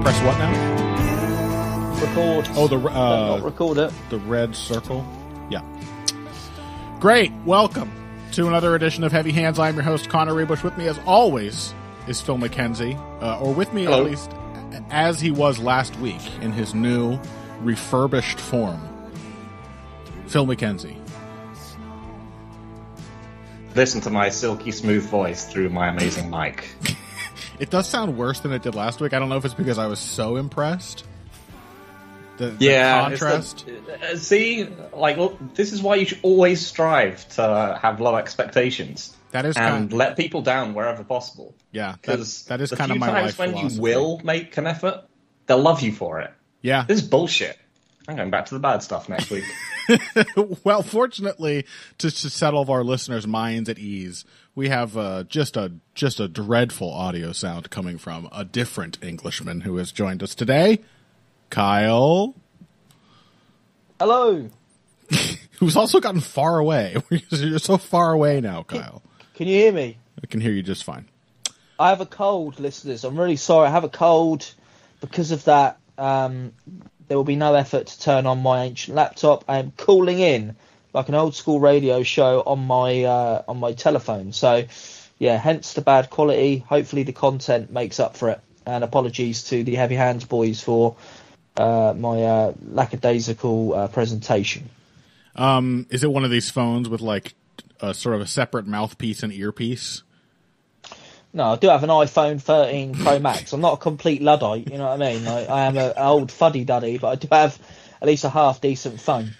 Press what now? Record. Oh, not record it. The red circle. Yeah. Great. Welcome to another edition of Heavy Hands. I'm your host, Connor Rebush. With me, as always, is Phil McKenzie. Or with me, Hello. at least, as he was last week in his new refurbished form. Phil McKenzie. Listen to my silky smooth voice through my amazing mic. It does sound worse than it did last week. I don't know if it's because I was so impressed. The contrast. See, look, this is why you should always strive to have low expectations. That is and let people down wherever possible. Yeah, because that is kind of my life philosophy. When you will make an effort, they'll love you for it. Yeah, this is bullshit. I'm going back to the bad stuff next week. Well, fortunately, to set all of our listeners' minds at ease, we have just a dreadful audio sound coming from a different Englishman who has joined us today, Kyle. Hello. Who's also gotten far away. You're so far away now, Kyle. Can you hear me? I can hear you just fine. I have a cold, listeners. I'm really sorry. I have a cold. Because of that, there will be no effort to turn on my ancient laptop. I am calling in like an old school radio show on my telephone. So, yeah, hence the bad quality. Hopefully the content makes up for it. And apologies to the Heavy Hands boys for my lackadaisical presentation. Is it one of these phones with like sort of a separate mouthpiece and earpiece? No, I do have an iPhone 13 Pro Max. I'm not a complete Luddite, you know what I mean? I am an old fuddy-duddy, but I do have at least a half-decent phone.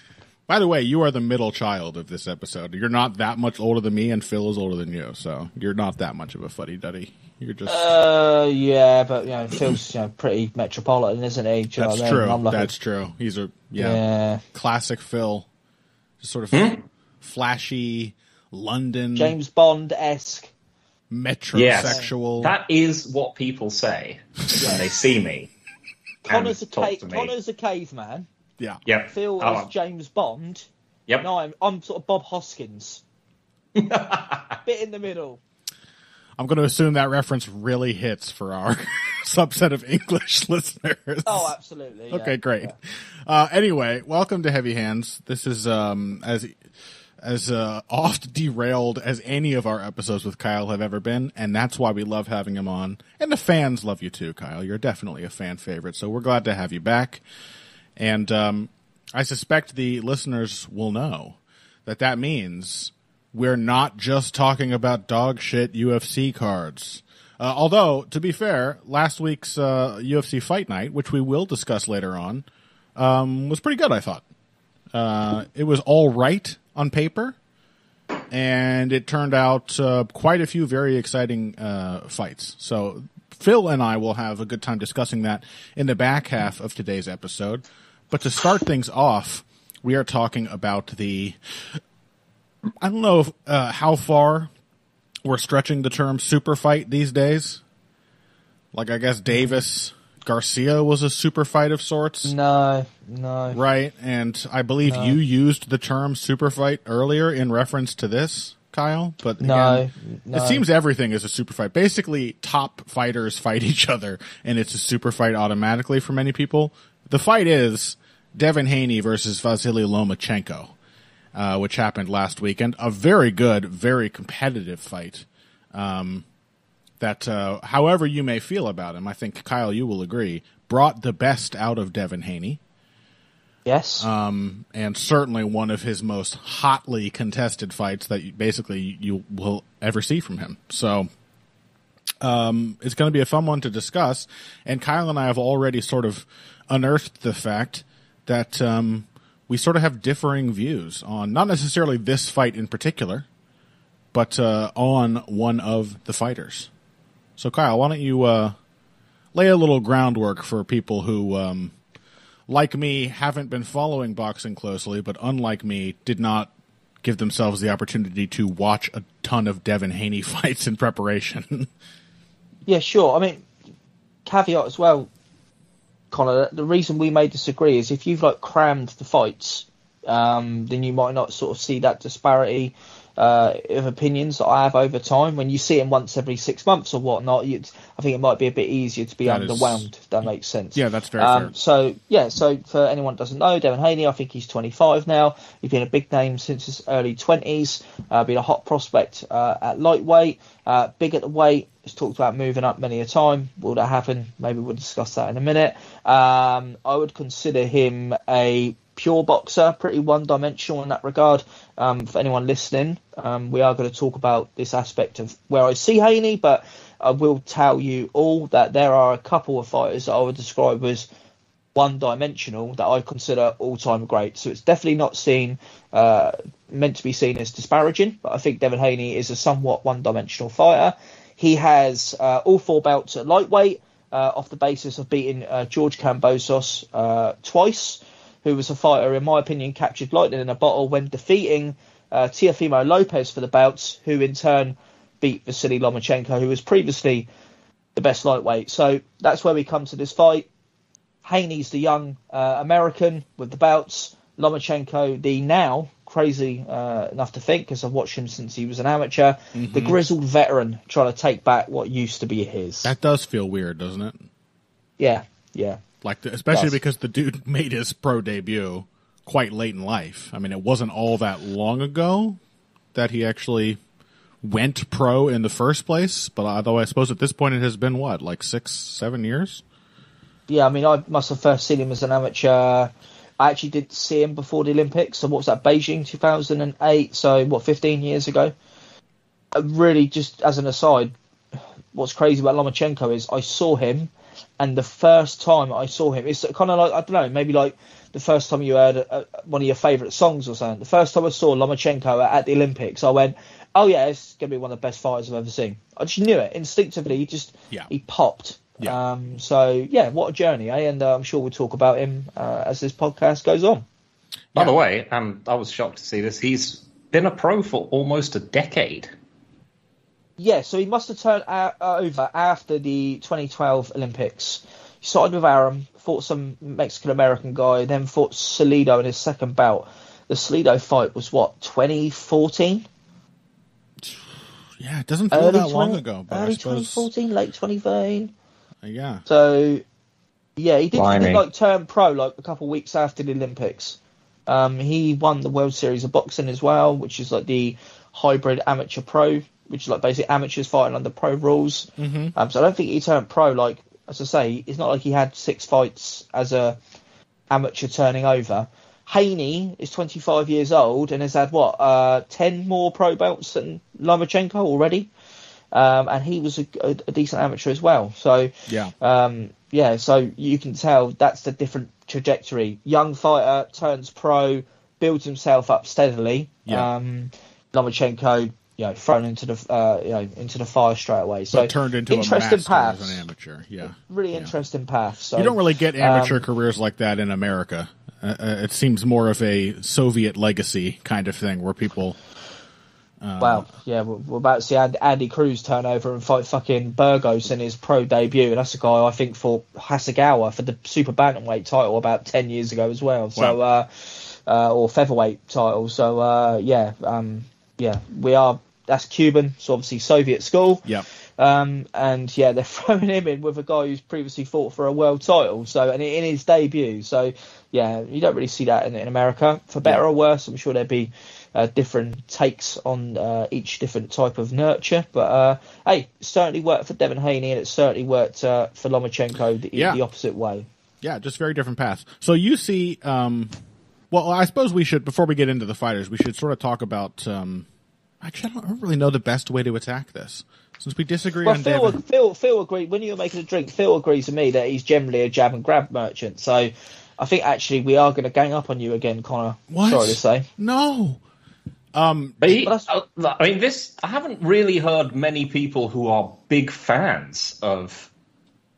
By the way, you are the middle child of this episode. You're not that much older than me, and Phil is older than you, so you're not that much of a fuddy-duddy. You're just... yeah, but, Phil's pretty metropolitan, isn't he? That's true. That's true. He's a classic Phil. Just sort of flashy, London... James Bond-esque. Metrosexual. Yes, that is what people say when they see me. Connor's a caveman. Yeah. Yep. Phil is James Bond. Yep. No, I'm sort of Bob Hoskins. Bit in the middle. I'm going to assume that reference really hits for our subset of English listeners. Oh, absolutely. Okay, great. Yeah. Anyway, welcome to Heavy Hands. This is as oft derailed as any of our episodes with Kyle have ever been, and that's why we love having him on. And the fans love you too, Kyle. You're definitely a fan favorite, so we're glad to have you back. And I suspect the listeners will know that means we're not just talking about dog shit UFC cards. Although, to be fair, last week's UFC Fight Night, which we will discuss later on, was pretty good, I thought. It was all right on paper, and it turned out quite a few very exciting fights. So Phil and I will have a good time discussing that in the back half of today's episode. But to start things off, we are talking about the... I don't know how far we're stretching the term super fight these days. Like, I guess Davis Garcia was a super fight of sorts. No. Right, and I believe you used the term super fight earlier in reference to this, Kyle. But again, no. It seems everything is a super fight. Basically, top fighters fight each other, and it's a super fight automatically for many people. The fight is Devin Haney versus Vasiliy Lomachenko, which happened last weekend. A very good, very competitive fight. That, however you may feel about him, I think, Kyle, you will agree, brought the best out of Devin Haney. Yes. And certainly one of his most hotly contested fights that you will ever see from him. So it's going to be a fun one to discuss. And Kyle and I have already sort of unearthed the fact that we sort of have differing views on not necessarily this fight in particular, but on one of the fighters. So, Kyle, why don't you lay a little groundwork for people who, like me, haven't been following boxing closely, but unlike me, did not give themselves the opportunity to watch a ton of Devin Haney fights in preparation. Yeah, sure. I mean, caveat as well, Connor, the reason we may disagree is if you've crammed the fights, then you might not sort of see that disparity of opinions that I have over time. When you see him once every 6 months or whatnot, I think it might be a bit easier to be underwhelmed, if that makes sense. Yeah, that's very fair. So for anyone that doesn't know, Devin Haney, I think he's 25 now. He's been a big name since his early 20s, been a hot prospect at lightweight, big at the weight. He's talked about moving up many a time. Will that happen? Maybe we'll discuss that in a minute. I would consider him a pure boxer, pretty one-dimensional in that regard. For anyone listening, we are going to talk about this aspect of where I see Haney, but I will tell you all that there are a couple of fighters that I would describe as one-dimensional that I consider all-time great. So it's definitely not meant to be seen as disparaging, but I think Devin Haney is a somewhat one-dimensional fighter. He has all 4 belts at lightweight off the basis of beating George Kambosos twice, who was a fighter, in my opinion, captured lightning in a bottle when defeating Teofimo Lopez for the belts, who in turn beat Vasiliy Lomachenko, who was previously the best lightweight. So that's where we come to this fight. Haney's the young American with the belts. Lomachenko, the now, crazy enough to think, because I've watched him since he was an amateur, the grizzled veteran trying to take back what used to be his. That does feel weird, doesn't it? Yeah. Like, especially because the dude made his pro debut quite late in life. I mean, it wasn't all that long ago that he actually went pro in the first place. But although I suppose at this point it has been, what, like 6-7 years? Yeah, I mean, I must have first seen him as an amateur. I actually did see him before the Olympics. So what was that, Beijing 2008? So, 15 years ago? Really, just as an aside, what's crazy about Lomachenko is I saw him, and the first time I saw him, it's kind of like, I don't know, maybe like the first time you heard one of your favourite songs or something. The first time I saw Lomachenko at the Olympics, I went, oh yeah, it's going to be one of the best fighters I've ever seen. I just knew it instinctively. He popped. Yeah. What a journey, eh? And I'm sure we'll talk about him as this podcast goes on. By the way, I was shocked to see this. He's been a pro for almost a decade. Yeah, so he must have turned over after the 2012 Olympics. He started with Arum, fought some Mexican-American guy, then fought Salido in his second bout. The Salido fight was, 2014? Yeah, it doesn't feel that long ago. But early 2014, late 2013. Yeah. So, yeah, he did turn pro like a couple of weeks after the Olympics. He won the World Series of Boxing as well, which is like the hybrid amateur pro, which is like basically amateurs fighting under pro rules. So I don't think he turned pro. Like, as I say, it's not like he had 6 fights as a amateur turning over. Haney is 25 years old and has had 10 more pro belts than Lomachenko already, and he was a decent amateur as well. So so you can tell that's the different trajectory. Young fighter turns pro, builds himself up steadily. Lomachenko, thrown into the fire straight away. So turned into interesting a master paths. as an amateur. Yeah, really interesting path. So you don't really get amateur careers like that in America. It seems more of a Soviet legacy kind of thing where people. We're about to see Andy Cruz turn over and fight fucking Burgos in his pro debut, and that's a guy I think for Hasegawa for the super bantamweight title about 10 years ago as well. Wow. So, or featherweight title. So, we are. That's Cuban, so obviously Soviet school. Yeah. They're throwing him in with a guy who's previously fought for a world title. So, and in his debut. So, yeah, you don't really see that in America. For better or worse, I'm sure there'd be different takes on each different type of nurture. But, it certainly worked for Devin Haney, and it certainly worked for Lomachenko the opposite way. Yeah, just very different paths. So you see, well, I suppose we should, before we get into the fighters, we should sort of talk about, actually, I don't really know the best way to attack this. Since we disagree on Devin. Phil agreed, when you were making a drink, Phil agrees with me that he's generally a jab and grab merchant. So I think actually we are going to gang up on you again, Connor. What? Sorry to say. No. I haven't really heard many people who are big fans of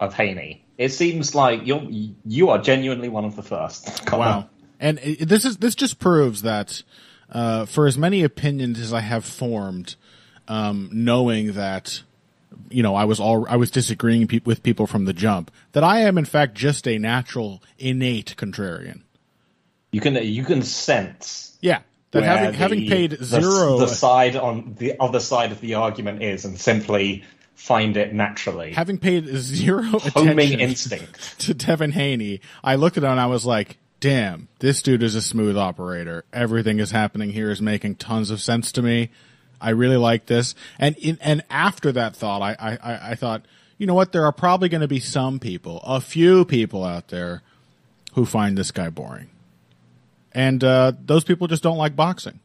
Haney. It seems like you are genuinely one of the first. Wow. And this just proves that for as many opinions as I have formed, knowing that I was disagreeing with people from the jump, that I am in fact just a natural innate contrarian. You can sense. Yeah. That where having paid zero, the side on the other side of the argument is, and simply find it naturally. Having paid zero Homing attention instinct to Devin Haney, I looked at him and I was like, damn, this dude is a smooth operator. Everything is happening here is making tons of sense to me. I really like this. And after that thought, I thought, you know what? There are probably going to be a few people out there who find this guy boring. And those people just don't like boxing.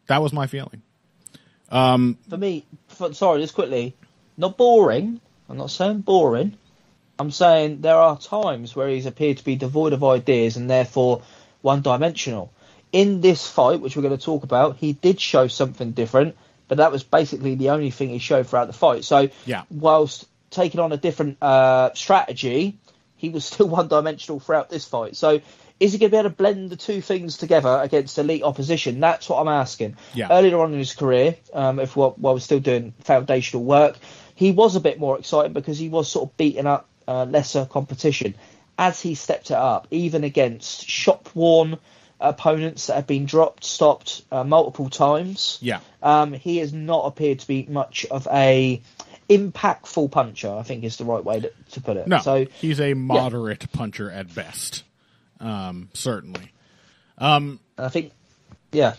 That was my feeling. For me, sorry, just quickly, not boring. I'm not saying boring. I'm saying there are times where he's appeared to be devoid of ideas and therefore one-dimensional. In this fight, which we're going to talk about, he did show something different, but that was basically the only thing he showed throughout the fight. So, whilst taking on a different strategy, he was still one-dimensional throughout this fight. So, is he going to be able to blend the two things together against elite opposition? That's what I'm asking. Yeah. Earlier on in his career, while we're still doing foundational work, he was a bit more exciting because he was sort of beating up lesser competition. As he stepped it up, even against shop-worn opponents that have been stopped multiple times, he has not appeared to be much of a impactful puncher, I think is the right way to put it. No, so he's a moderate puncher at best. Certainly. I think, yeah.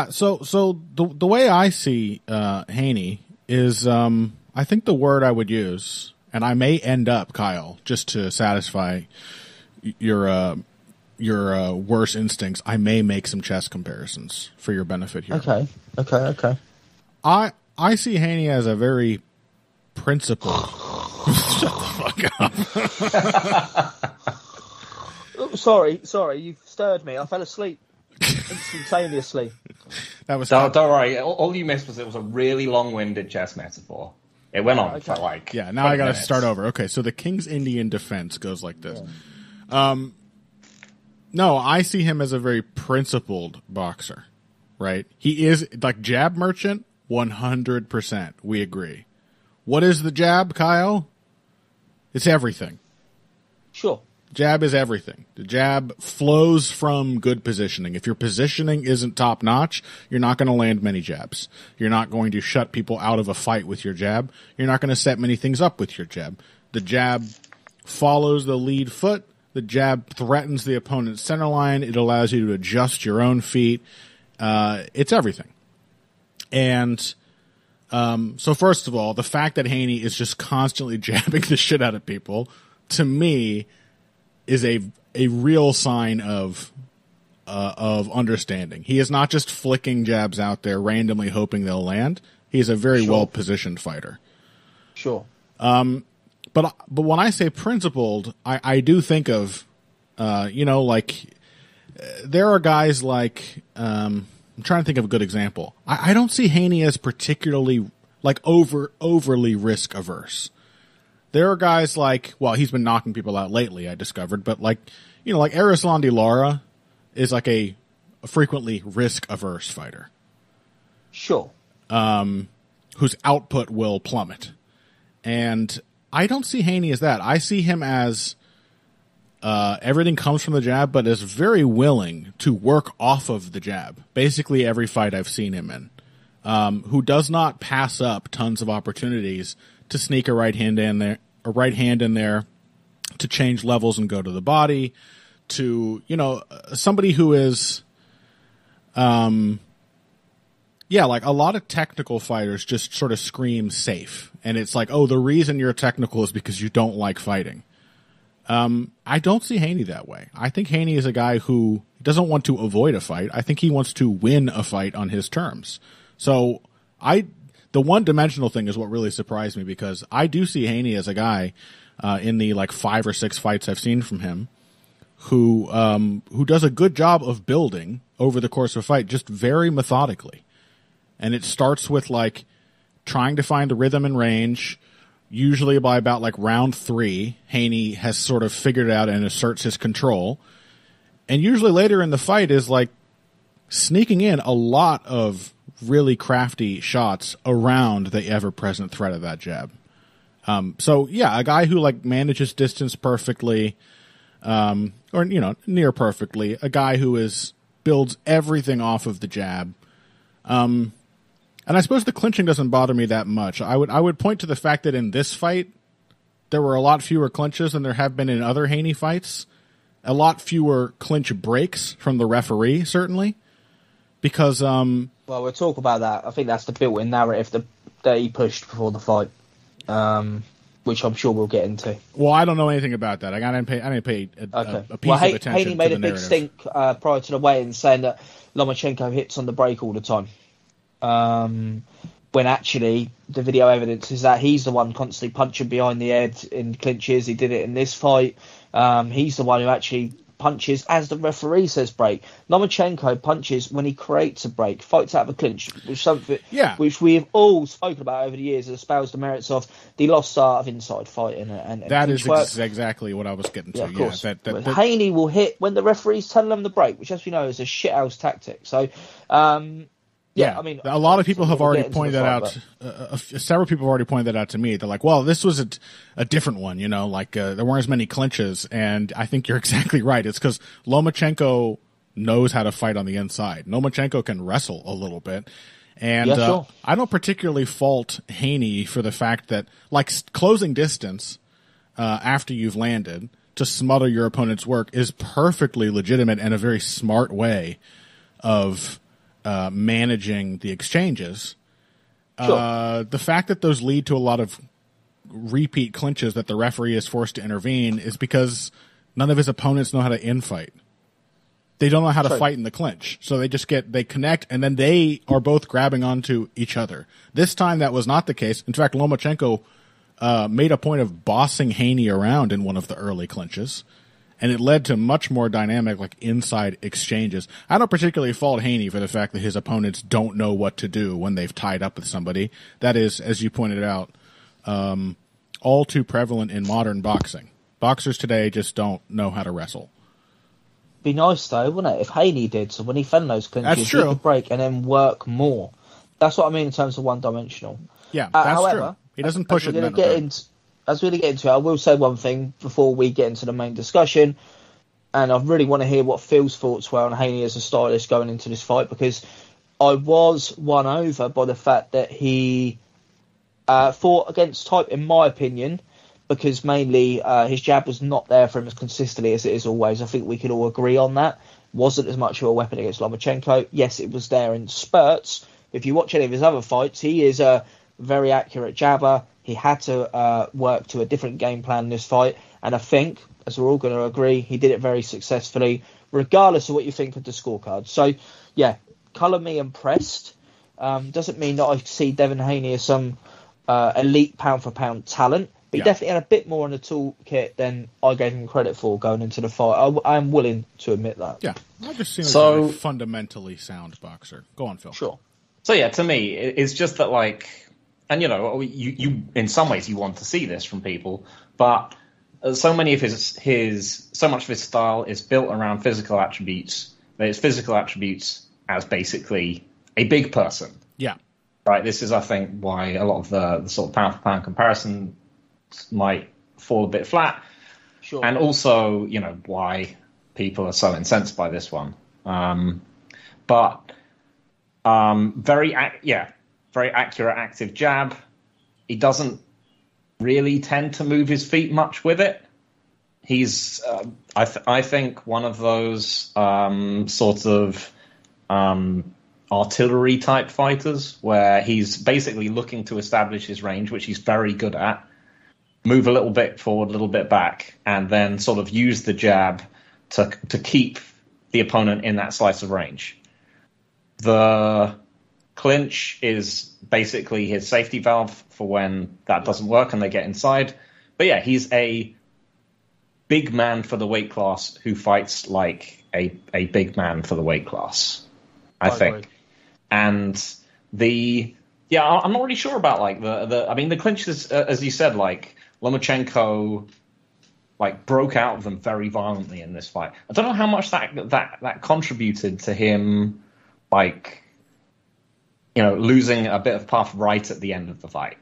So the way I see Haney is, I think the word I would use, and I may end up, Kyle, just to satisfy your worst instincts, I may make some chess comparisons for your benefit here. Okay. I see Haney as a very principled. Shut the fuck up. Oh, sorry, you stirred me. I fell asleep instantaneously. That was don't worry. All you missed was it was a really long-winded chess metaphor. It went on for like now I got to start over. Okay, so the King's Indian defense goes like this. No, I see him as a very principled boxer. Right? He is like jab merchant. 100%. We agree. What is the jab, Kyle? It's everything. Sure. Jab is everything. The jab flows from good positioning. If your positioning isn't top notch, you're not going to land many jabs. You're not going to shut people out of a fight with your jab. You're not going to set many things up with your jab. The jab follows the lead foot. The jab threatens the opponent's center line. It allows you to adjust your own feet. It's everything. And so first of all, the fact that Haney is just constantly jabbing the shit out of people, to me, is a real sign of understanding. He is not just flicking jabs out there randomly hoping they'll land. He is a very well-positioned fighter. Sure. But when I say principled, I do think of, like there are guys like, I'm trying to think of a good example. I don't see Haney as particularly like overly risk averse. There are guys like, well, he's been knocking people out lately, I discovered, but like Arislandi Lara is like a frequently risk averse fighter. Sure. Whose output will plummet. And I don't see Haney as that. I see him as everything comes from the jab, but is very willing to work off of the jab. Basically every fight I've seen him in. Who does not pass up tons of opportunities to sneak a right hand in there, to change levels and go to the body, to, somebody who is, like a lot of technical fighters just sort of scream safe. And it's like, oh, the reason you're technical is because you don't like fighting. I don't see Haney that way. I think Haney is a guy who doesn't want to avoid a fight. I think he wants to win a fight on his terms. So the one-dimensional thing is what really surprised me, because I do see Haney as a guy in the 5 or 6 fights I've seen from him who does a good job of building over the course of a fight, just very methodically. And it starts with trying to find the rhythm and range. Usually by about round 3, Haney has sort of figured it out and asserts his control. And usually later in the fight is sneaking in a lot of really crafty shots around the ever-present threat of that jab. So yeah, a guy who manages distance perfectly, or near perfectly. A guy who is builds everything off of the jab. And I suppose the clinching doesn't bother me that much. I would point to the fact that in this fight, there were a lot fewer clinches than there have been in other Haney fights. A lot fewer clinch breaks from the referee, certainly. Because, well, we'll talk about that. I think that's the built-in narrative that he pushed before the fight, which I'm sure we'll get into. Well, I don't know anything about that. I didn't pay a piece of attention Haney made to a the big narrative. stink prior to the weigh-in saying that Lomachenko hits on the break all the time. When actually the video evidence is that he's the one constantly punching behind the head in clinches. He did it in this fight. He's the one who actually punches as the referee says break. Lomachenko punches when he creates a break, fights out of a clinch, which we have all spoken about over the years and espoused the merits of the lost art of inside fighting. And that is exactly what I was getting to. Yeah, of course. That Haney will hit when the referee's telling him the break, which, as we know, is a shithouse tactic. So, I mean, a lot of people have already pointed that out. Several people have already pointed that out to me. They're like, well, this was a different one, there weren't as many clinches. And I think you're exactly right. It's because Lomachenko knows how to fight on the inside. Lomachenko can wrestle a little bit. And sure. I don't particularly fault Haney for the fact that, closing distance after you've landed to smother your opponent's work is perfectly legitimate and a very smart way of managing the exchanges. Sure. The fact that those lead to a lot of repeat clinches that the referee is forced to intervene is because none of his opponents know how to infight. They don't know how to fight in the clinch. So they connect and then they are both grabbing onto each other. This time that was not the case. In fact, Lomachenko made a point of bossing Haney around in one of the early clinches. And it led to much more dynamic, inside exchanges. I don't particularly fault Haney for the fact that his opponents don't know what to do when they've tied up with somebody. That is, as you pointed out, all too prevalent in modern boxing. Boxers today just don't know how to wrestle. Be nice though, wouldn't it, if Haney did? So when he found those clinches, he could break and then work more. That's what I mean in terms of one-dimensional. Yeah, that's however, true. He doesn't push it. As we get into it, I will say one thing before we get into the main discussion, and I really want to hear what Phil's thoughts were on Haney as a stylist going into this fight, because I was won over by the fact that he fought against type, in my opinion, because mainly his jab was not there for him as consistently as it is always. I think we could all agree on that. Wasn't as much of a weapon against Lomachenko. Yes, it was there in spurts. If you watch any of his other fights, he is a very accurate jabber. He had to work to a different game plan in this fight, and I think, as we're all going to agree, he did it very successfully, regardless of what you think of the scorecard. So, yeah, colour me impressed. Doesn't mean that I see Devin Haney as some elite pound-for-pound talent, but he definitely had a bit more in the toolkit than I gave him credit for going into the fight. I'm willing to admit that. Yeah, I just seem like a fundamentally sound boxer. Go on, Phil. Sure. So, yeah, to me, it's just that, and, you in some ways you want to see this from people, but so much of his style is built around physical attributes. His physical attributes as basically a big person. Yeah. Right. This is, I think, why a lot of the sort of pound for pound comparison might fall a bit flat. Sure. And also, why people are so incensed by this one. Very accurate, active jab. He doesn't really tend to move his feet much with it. He's, I think, one of those sort of artillery-type fighters where he's basically looking to establish his range, which he's very good at, move a little bit forward, a little bit back, and then sort of use the jab to keep the opponent in that slice of range. The clinch is basically his safety valve for when that doesn't work and they get inside. But yeah, he's a big man for the weight class who fights like a big man for the weight class, I think. Agree. And I'm not really sure about the clinches, as you said, Lomachenko broke out of them very violently in this fight. I don't know how much that contributed to him, losing a bit of path right at the end of the fight.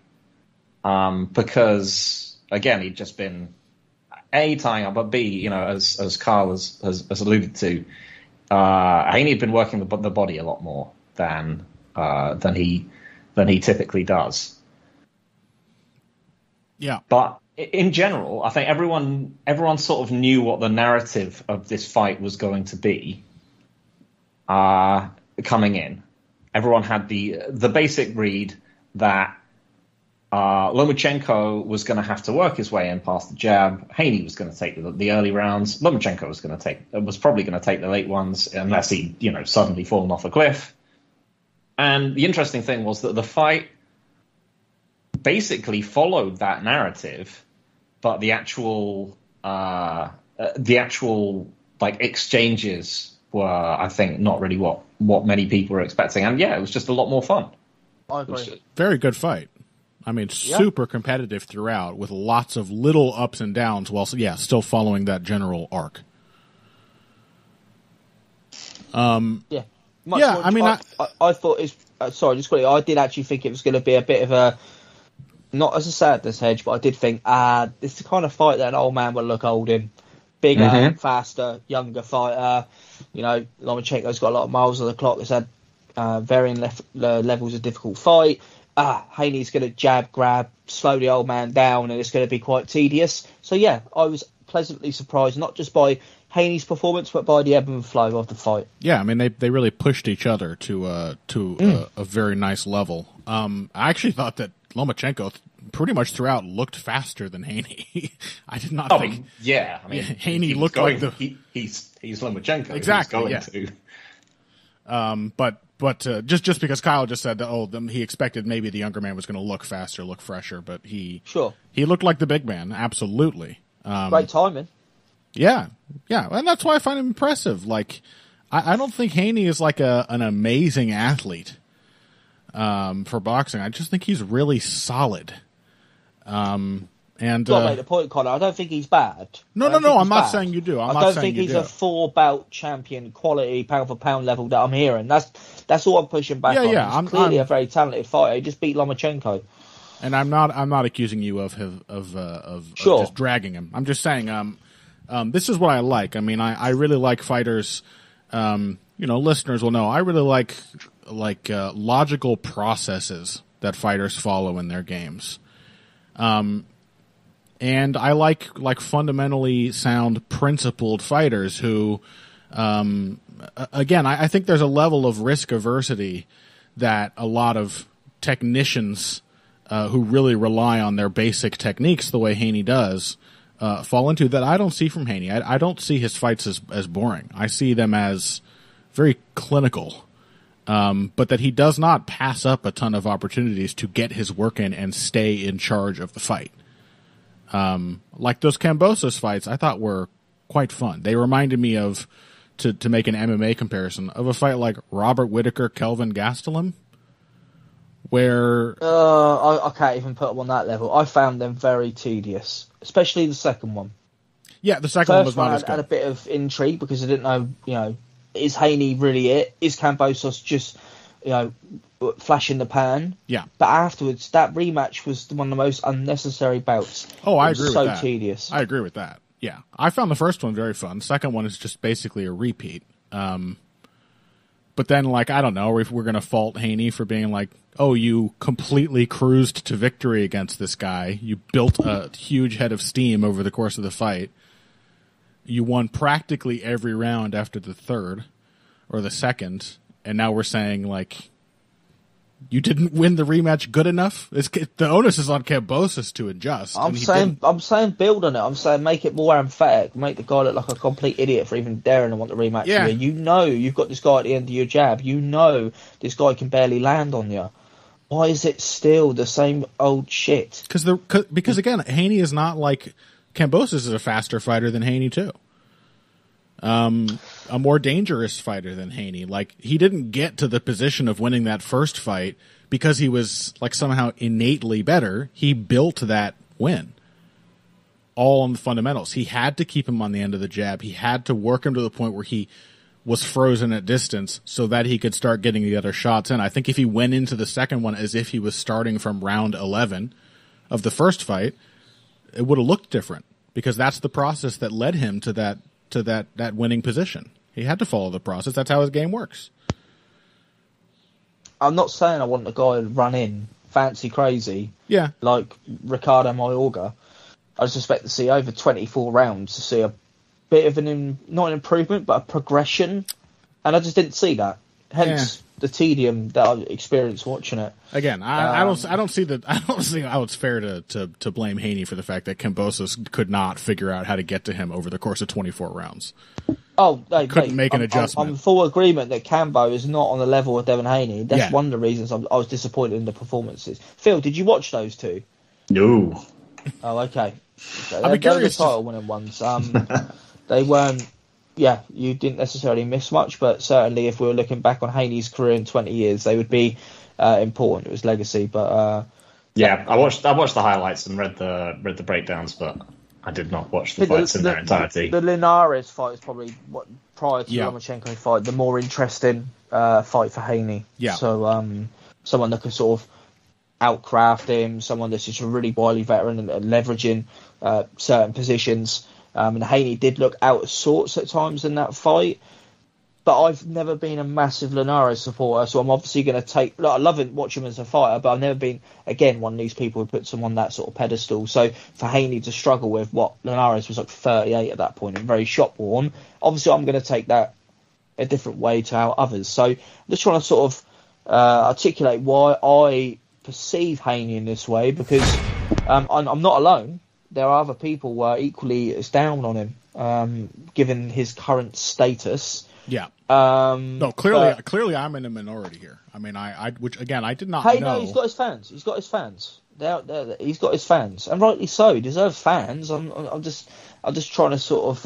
Because, again, he'd just been, A, tying up, but B, as Kyle has alluded to, Haney had been working the body a lot more than he typically does. Yeah. But in general, I think everyone sort of knew what the narrative of this fight was going to be coming in. Everyone had the basic read that Lomachenko was going to have to work his way in past the jab. Haney was going to take the early rounds. Lomachenko was probably going to take the late ones unless he, suddenly fallen off a cliff. And the interesting thing was that the fight basically followed that narrative, but the actual exchanges were, I think, not really what many people were expecting. And yeah, it was just a lot more fun. I agree. Very good fight. I mean, super competitive throughout with lots of little ups and downs while, still following that general arc. Yeah. I mean, I thought I did actually think it was going to be a bit of a, not as a sadness hedge, but I did think, this is the kind of fight that an old man would look old in. Bigger, faster, younger fighter. Lomachenko's got a lot of miles on the clock. He's had varying levels of difficult fight. Haney's going to jab, grab, slow the old man down, and it's going to be quite tedious. So, yeah, I was pleasantly surprised, not just by Haney's performance, but by the ebb and flow of the fight. Yeah, I mean, they really pushed each other to a very nice level. I actually thought that Lomachenko pretty much throughout looked faster than Haney. I did not think. Yeah, I mean, Haney looked like he's Lomachenko. Exactly. He's going to. But just because Kyle just said that, he expected maybe the younger man was going to look faster, look fresher, but he looked like the big man, absolutely. Great timing. Yeah, and that's why I find him impressive. Like, I don't think Haney is like an amazing athlete for boxing. I just think he's really solid. And got to make the point, Connor. I don't think he's bad. No. I'm not saying you do. I don't think he's a 4-bout champion quality pound for pound level that I'm hearing. That's all I'm pushing back on. Yeah, he's clearly a very talented fighter. He just beat Lomachenko. And I'm not accusing you of just dragging him. I'm just saying this is what I like. I mean, I really like fighters. Listeners will know I really like logical processes that fighters follow in their games. And I like fundamentally sound, principled fighters who, again, I think there's a level of risk aversity that a lot of technicians who really rely on their basic techniques the way Haney does fall into that I don't see from Haney. I don't see his fights as boring. I see them as very clinical, but that he does not pass up a ton of opportunities to get his work in and stay in charge of the fight. Like those Kambosos fights, I thought were quite fun. They reminded me of, to make an MMA comparison, of a fight like Robert Whittaker, Kelvin Gastelum, where I can't even put them on that level. I found them very tedious, especially the second one. Yeah, the second one was not as good. I had a bit of intrigue because I didn't know, is Haney really it? Is Kambosos just, flash in the pan? Yeah. But afterwards, that rematch was one of the most unnecessary bouts. Oh, I agree with that. So tedious. I agree with that. Yeah. I found the first one very fun. The second one is just basically a repeat. But then, I don't know if we're going to fault Haney for being like, oh, you completely cruised to victory against this guy. You built a huge head of steam over the course of the fight. You won practically every round after the third or the second. And now we're saying, you didn't win the rematch good enough? The onus is on Kambosos to adjust. I'm saying build on it. I'm saying make it more emphatic. Make the guy look like a complete idiot for even daring to want the rematch. Yeah. You've got this guy at the end of your jab. This guy can barely land on you. Why is it still the same old shit? Because again, Haney is not like Kambosos is a faster fighter than Haney too. A more dangerous fighter than Haney. He didn't get to the position of winning that first fight because he was somehow innately better. He built that win all on the fundamentals. He had to keep him on the end of the jab. He had to work him to the point where he was frozen at distance so that he could start getting the other shots in. I think if he went into the second one as if he was starting from round 11 of the first fight, it would have looked different because that's the process that led him to that winning position. He had to follow the process. That's how his game works. I'm not saying I want a guy to run in fancy crazy, like Ricardo Mayorga. I just expect to see over 24 rounds to see a bit of not an improvement, but a progression. And I just didn't see that. Hence the tedium that I experienced watching it. Again, I don't see how it's fair to blame Haney for the fact that Kambosos could not figure out how to get to him over the course of 24 rounds. Oh, couldn't make an adjustment. I'm in full agreement that Cambo is not on the level of Devin Haney. That's one of the reasons I was disappointed in the performances. Phil, did you watch those two? No. Oh, okay. I'd be curious. They're the title-winning ones. They weren't. Yeah, you didn't necessarily miss much, but certainly if we were looking back on Haney's career in 20 years, they would be important. It was legacy, but I watched the highlights and read the breakdowns, but I did not watch the fights in their entirety. The Linares fight is probably prior to the Lomachenko fight, the more interesting fight for Haney. Yeah. So someone that can sort of outcraft him, someone that's just a really wily veteran and leveraging certain positions. And Haney did look out of sorts at times in that fight. But I've never been a massive Linares supporter, so I'm obviously going to take... I love him, watch him as a fighter, but I've never been, again, one of these people who puts him on that sort of pedestal. So for Haney to struggle with what Linares was like 38 at that point and very shot-worn, obviously I'm going to take that a different way to how others. So I'm just trying to sort of articulate why I perceive Haney in this way, because I'm not alone. There are other people who are equally as down on him, given his current status. Yeah. No, clearly I'm in a minority here. I mean, which again, I did not know. No, he's got his fans. He's got his fans. He's got his fans, and rightly so. He deserves fans. I'm just trying to sort of,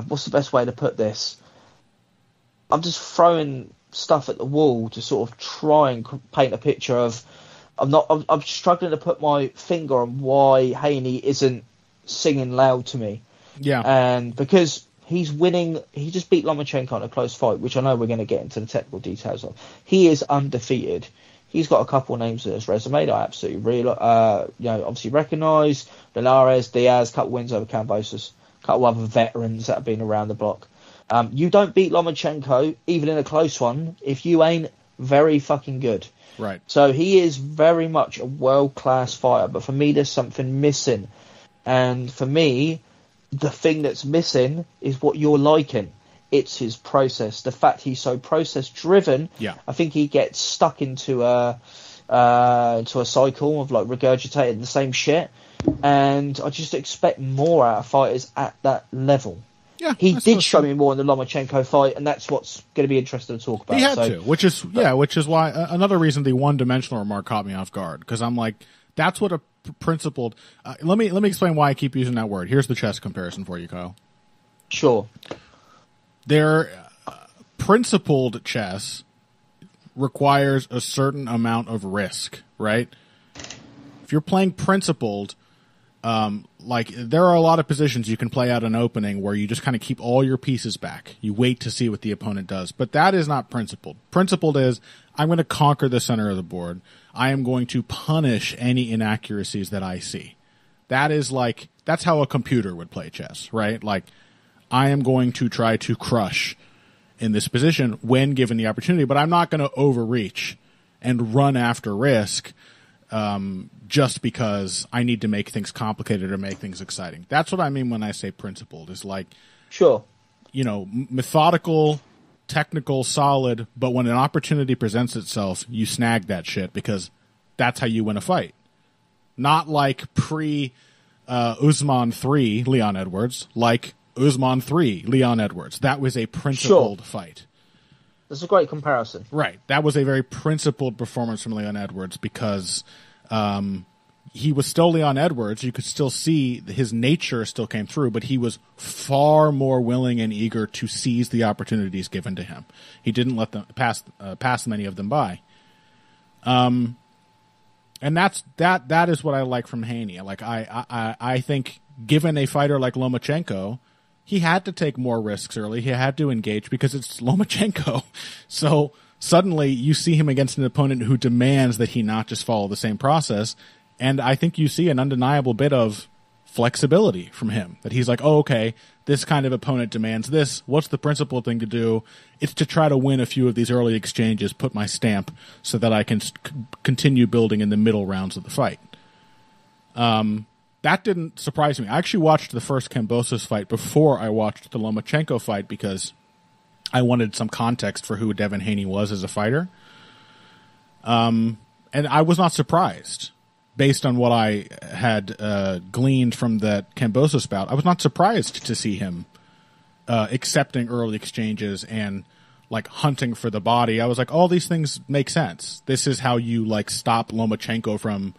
what's the best way to put this? I'm just throwing stuff at the wall to sort of try and paint a picture of. I'm struggling to put my finger on why Haney isn't singing loud to me. Yeah. And because he's winning, he just beat Lomachenko in a close fight, which I know we're going to get into the technical details of. He is undefeated. He's got a couple of names in his resume that I absolutely obviously recognise. Linares, Diaz, couple wins over Kambosos, couple other veterans that have been around the block. You don't beat Lomachenko, even in a close one, if you ain't very fucking good. Right. So he is very much a world-class fighter, but for me there's something missing. And for me, the thing that's missing is what you're liking. It's his process. The fact he's so process-driven, I think he gets stuck into a cycle of like regurgitating the same shit. And I just expect more out of fighters at that level. Yeah, he did show me more in the Lomachenko fight, and that's what's going to be interesting to talk about. He had to, which is why another reason the one-dimensional remark caught me off guard, because I'm like, that's what a principled. Let me explain why I keep using that word. Here's the chess comparison for you, Kyle. Sure. Their principled chess requires a certain amount of risk, right? If you're playing principled. Like there are a lot of positions you can play out an opening where you just kind of keep all your pieces back. You wait to see what the opponent does, but that is not principled. Principled is I'm going to conquer the center of the board. I am going to punish any inaccuracies that I see. That's how a computer would play chess, right? Like I am going to try to crush in this position when given the opportunity, but I'm not going to overreach and run after risk. Just because I need to make things complicated or make things exciting. That's what I mean when I say principled. It's like, sure, methodical, technical, solid, but when an opportunity presents itself, you snag that shit because that's how you win a fight. Not like pre-Usman 3, Leon Edwards, like Usman 3, Leon Edwards. That was a principled fight. That's a great comparison. Right. That was a very principled performance from Leon Edwards because he was still Leon Edwards. You could still see his nature still came through, but he was far more willing and eager to seize the opportunities given to him. He didn't let them pass many of them by. And that is what I like from Haney. Like I think given a fighter like Lomachenko, he had to take more risks early. He had to engage because it's Lomachenko. So suddenly you see him against an opponent who demands that he not just follow the same process. And I think you see an undeniable bit of flexibility from him. That he's like, oh, okay, this kind of opponent demands this. What's the principled thing to do? It's to try to win a few of these early exchanges, put my stamp, so that I can continue building in the middle rounds of the fight. That didn't surprise me. I actually watched the first Kambosos fight before I watched the Lomachenko fight because I wanted some context for who Devin Haney was as a fighter. And I was not surprised. Based on what I had gleaned from that Kambosos bout, I was not surprised to see him accepting early exchanges and like hunting for the body. I was like, all these things make sense. This is how you like stop Lomachenko from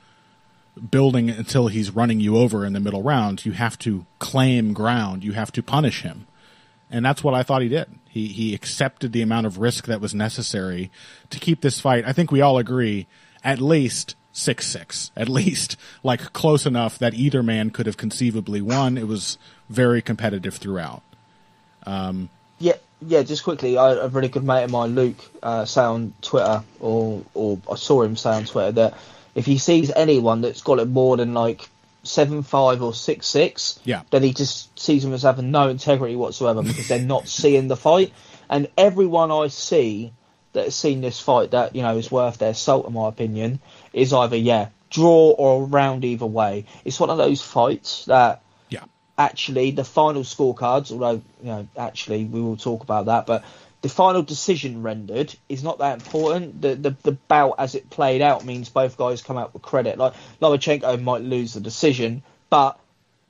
building until he's running you over in the middle rounds. You have to claim ground. You have to punish him. And that's what I thought he did. He accepted the amount of risk that was necessary to keep this fight. I think we all agree, at least 6-6, at least, like close enough that either man could have conceivably won. It was very competitive throughout. Yeah, just quickly, a really good mate of mine, Luke, say on Twitter, or I saw him say on Twitter that if he sees anyone that's got it more than like 7-5 or 6-6, then he just sees them as having no integrity whatsoever because they're not seeing the fight. And everyone I see that has seen this fight that, you know, is worth their salt, in my opinion, is either, draw or round either way. It's one of those fights that actually the final scorecards, although, you know, actually we will talk about that, but the final decision rendered is not that important. The bout as it played out means both guys come out with credit. Like Lomachenko might lose the decision, but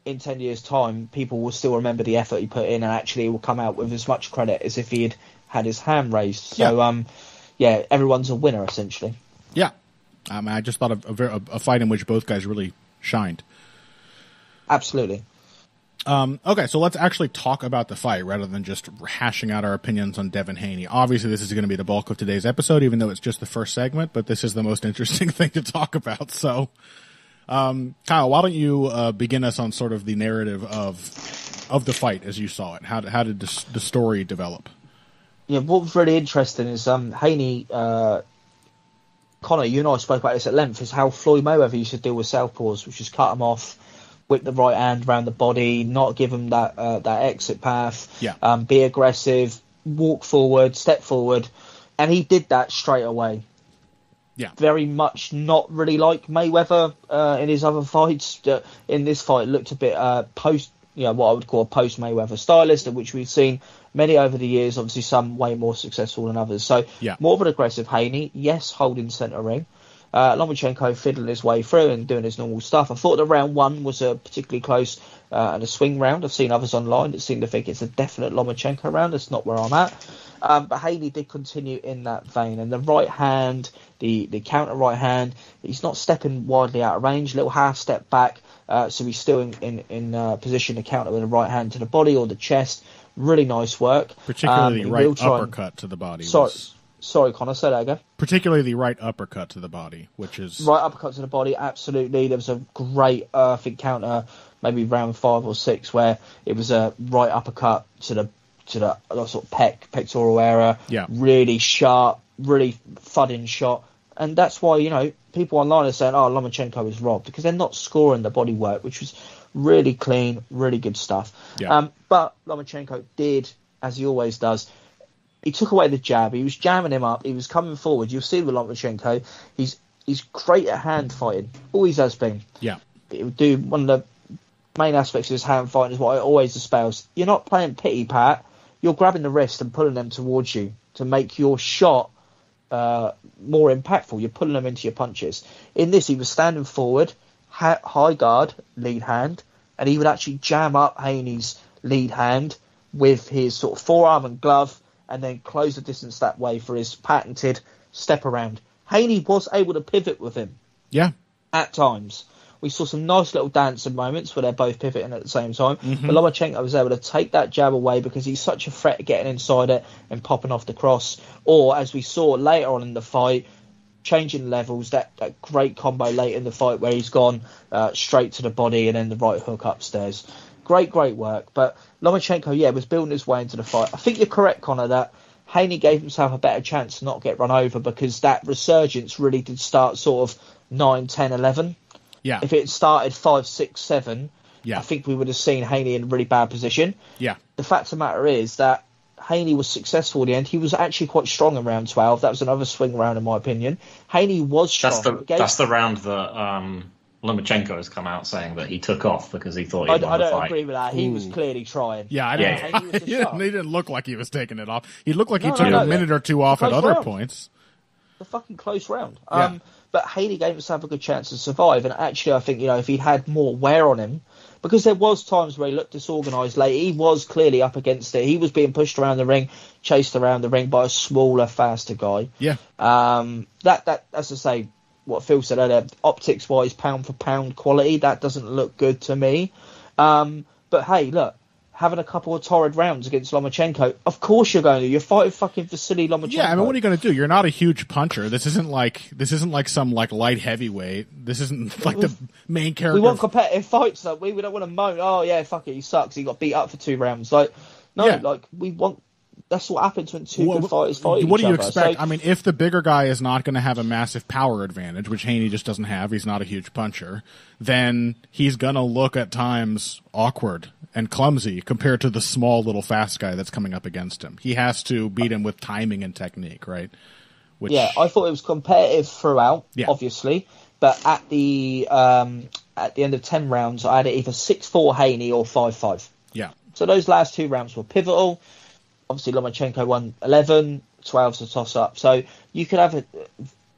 in 10 years' time, people will still remember the effort he put in, and actually will come out with as much credit as if he had his hand raised. So, everyone's a winner essentially. Yeah, I mean, I just thought of a fight in which both guys really shined. Absolutely. Okay, so let's actually talk about the fight rather than just hashing out our opinions on Devin Haney. Obviously, this is going to be the bulk of today's episode, even though it's just the first segment, but this is the most interesting thing to talk about. So, Kyle, why don't you begin us on sort of the narrative of the fight as you saw it? How did the story develop? Yeah, what was really interesting is Haney, Connor, you and I spoke about this at length, is how Floyd Mayweather used to deal with southpaws, which is cut him off, whip the right hand around the body, not give him that exit path, be aggressive, walk forward, step forward, and he did that straight away. Yeah, very much not really like Mayweather in his other fights. In this fight, looked a bit post, what I would call a post Mayweather stylist, of which we've seen many over the years. Obviously, some way more successful than others. So more of an aggressive Haney, yes, holding centre ring. Lomachenko fiddling his way through and doing his normal stuff. I thought the round one was a particularly close and a swing round. I've seen others online that seem to think it's a definite Lomachenko round. That's not where I'm at. But Haney did continue in that vein. And the right hand, the counter right hand, he's not stepping widely out of range. Little half step back, so he's still in position to counter with the right hand to the body or the chest. Really nice work. Particularly right uppercut to the body. Sorry, Connor, say that again. Particularly the right uppercut to the body, which is... Right uppercut to the body, absolutely. There was a great encounter, maybe round 5 or 6, where it was a right uppercut to the sort of pectoral area. Yeah. Really sharp, really thudding shot. And that's why, people online are saying, oh, Lomachenko was robbed, because they're not scoring the body work, which was really clean, really good stuff. Yeah. But Lomachenko did, as he always does, he took away the jab. He was jamming him up. He was coming forward. You'll see with Lomachenko, he's great at hand fighting. Always has been. Yeah. He would do one of the main aspects of his hand fighting is what I always espouse. You're not playing pity pat. You're grabbing the wrist and pulling them towards you to make your shot more impactful. You're pulling them into your punches. In this, he was standing forward, high guard, lead hand, and he would actually jam up Haney's lead hand with his sort of forearm and glove, and then close the distance that way for his patented step around. Haney was able to pivot with him. Yeah. At times. We saw some nice little dancing moments where they're both pivoting at the same time. Mm-hmm. But Lomachenko was able to take that jab away because he's such a threat at getting inside it and popping off the cross. Or, as we saw later on in the fight, changing levels, that great combo late in the fight where he's gone straight to the body and then the right hook upstairs. Great work. But Lomachenko, was building his way into the fight. I think you're correct, Connor, that Haney gave himself a better chance to not get run over because that resurgence really did start sort of 9, 10, 11. Yeah. If it started 5, 6, 7, Yeah. I think we would have seen Haney in a really bad position. Yeah. The fact of the matter is that Haney was successful in the end. He was actually quite strong in round 12. That was another swing round, in my opinion. Haney was strong. That's the round that Lomachenko has come out saying that he took off because he thought he'd won the fight. I don't agree with that. He was clearly trying. Yeah, he didn't look like he was taking it off. He looked like he took a minute or two off at other points. The fucking close round. Yeah. But Haney gave himself a good chance to survive. And actually, I think, if he'd had more wear on him, because there was times where he looked disorganised late, he was clearly up against it. He was being pushed around the ring, chased around the ring by a smaller, faster guy. Yeah. That as I say, what Phil said earlier, optics-wise, pound for pound quality, that doesn't look good to me. But hey, look, having a couple of torrid rounds against Lomachenko, of course you're going to. You're fighting fucking Vasiliy Lomachenko. Yeah, I mean, what are you going to do? You're not a huge puncher. This isn't like some like light heavyweight. This isn't like the main character. We want competitive fights, though. We don't want to moan. Oh yeah, fuck it, he sucks. He got beat up for 2 rounds. We want. That's what happens when two good fighters fight each other. What do you expect? I mean, if the bigger guy is not going to have a massive power advantage, which Haney just doesn't have, he's not a huge puncher, then he's going to look at times awkward and clumsy compared to the small little fast guy that's coming up against him. He has to beat him with timing and technique, right? Yeah, I thought it was competitive throughout, obviously, but at the end of 10 rounds, I had it either 6-4 Haney or 5-5. Yeah. So those last 2 rounds were pivotal. Obviously, Lomachenko won 11, 12's a toss-up. So you could have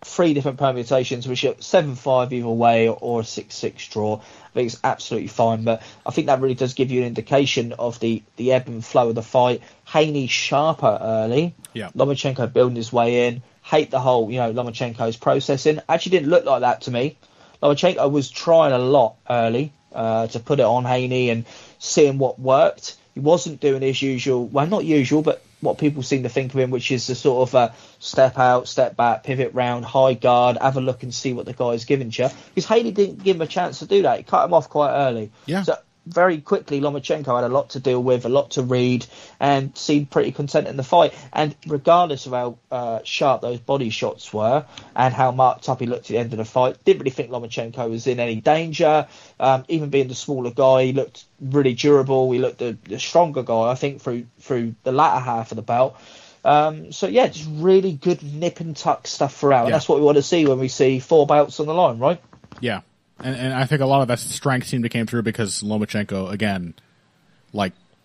3 different permutations, which are 7-5 either way or a 6-6 draw. I think it's absolutely fine, but I think that really does give you an indication of the ebb and flow of the fight. Haney sharper early. Yeah. Lomachenko building his way in. Hate the whole, Lomachenko's processing. Actually didn't look like that to me. Lomachenko was trying a lot early to put it on Haney and seeing what worked. He wasn't doing his usual, well, not usual, but what people seem to think of him, which is the sort of step out, step back, pivot round, high guard, have a look and see what the guy's giving you. Because Haney didn't give him a chance to do that. He cut him off quite early. Yeah. So very quickly, Lomachenko had a lot to deal with, a lot to read, and seemed pretty content in the fight. And regardless of how sharp those body shots were and how marked up he looked at the end of the fight, didn't really think Lomachenko was in any danger. Even being the smaller guy, he looked really durable. He looked the stronger guy, I think, through the latter half of the bout. Just really good nip and tuck stuff throughout. And that's what we want to see when we see 4 bouts on the line, right? Yeah. And I think a lot of that strength seemed to came through because Lomachenko, again,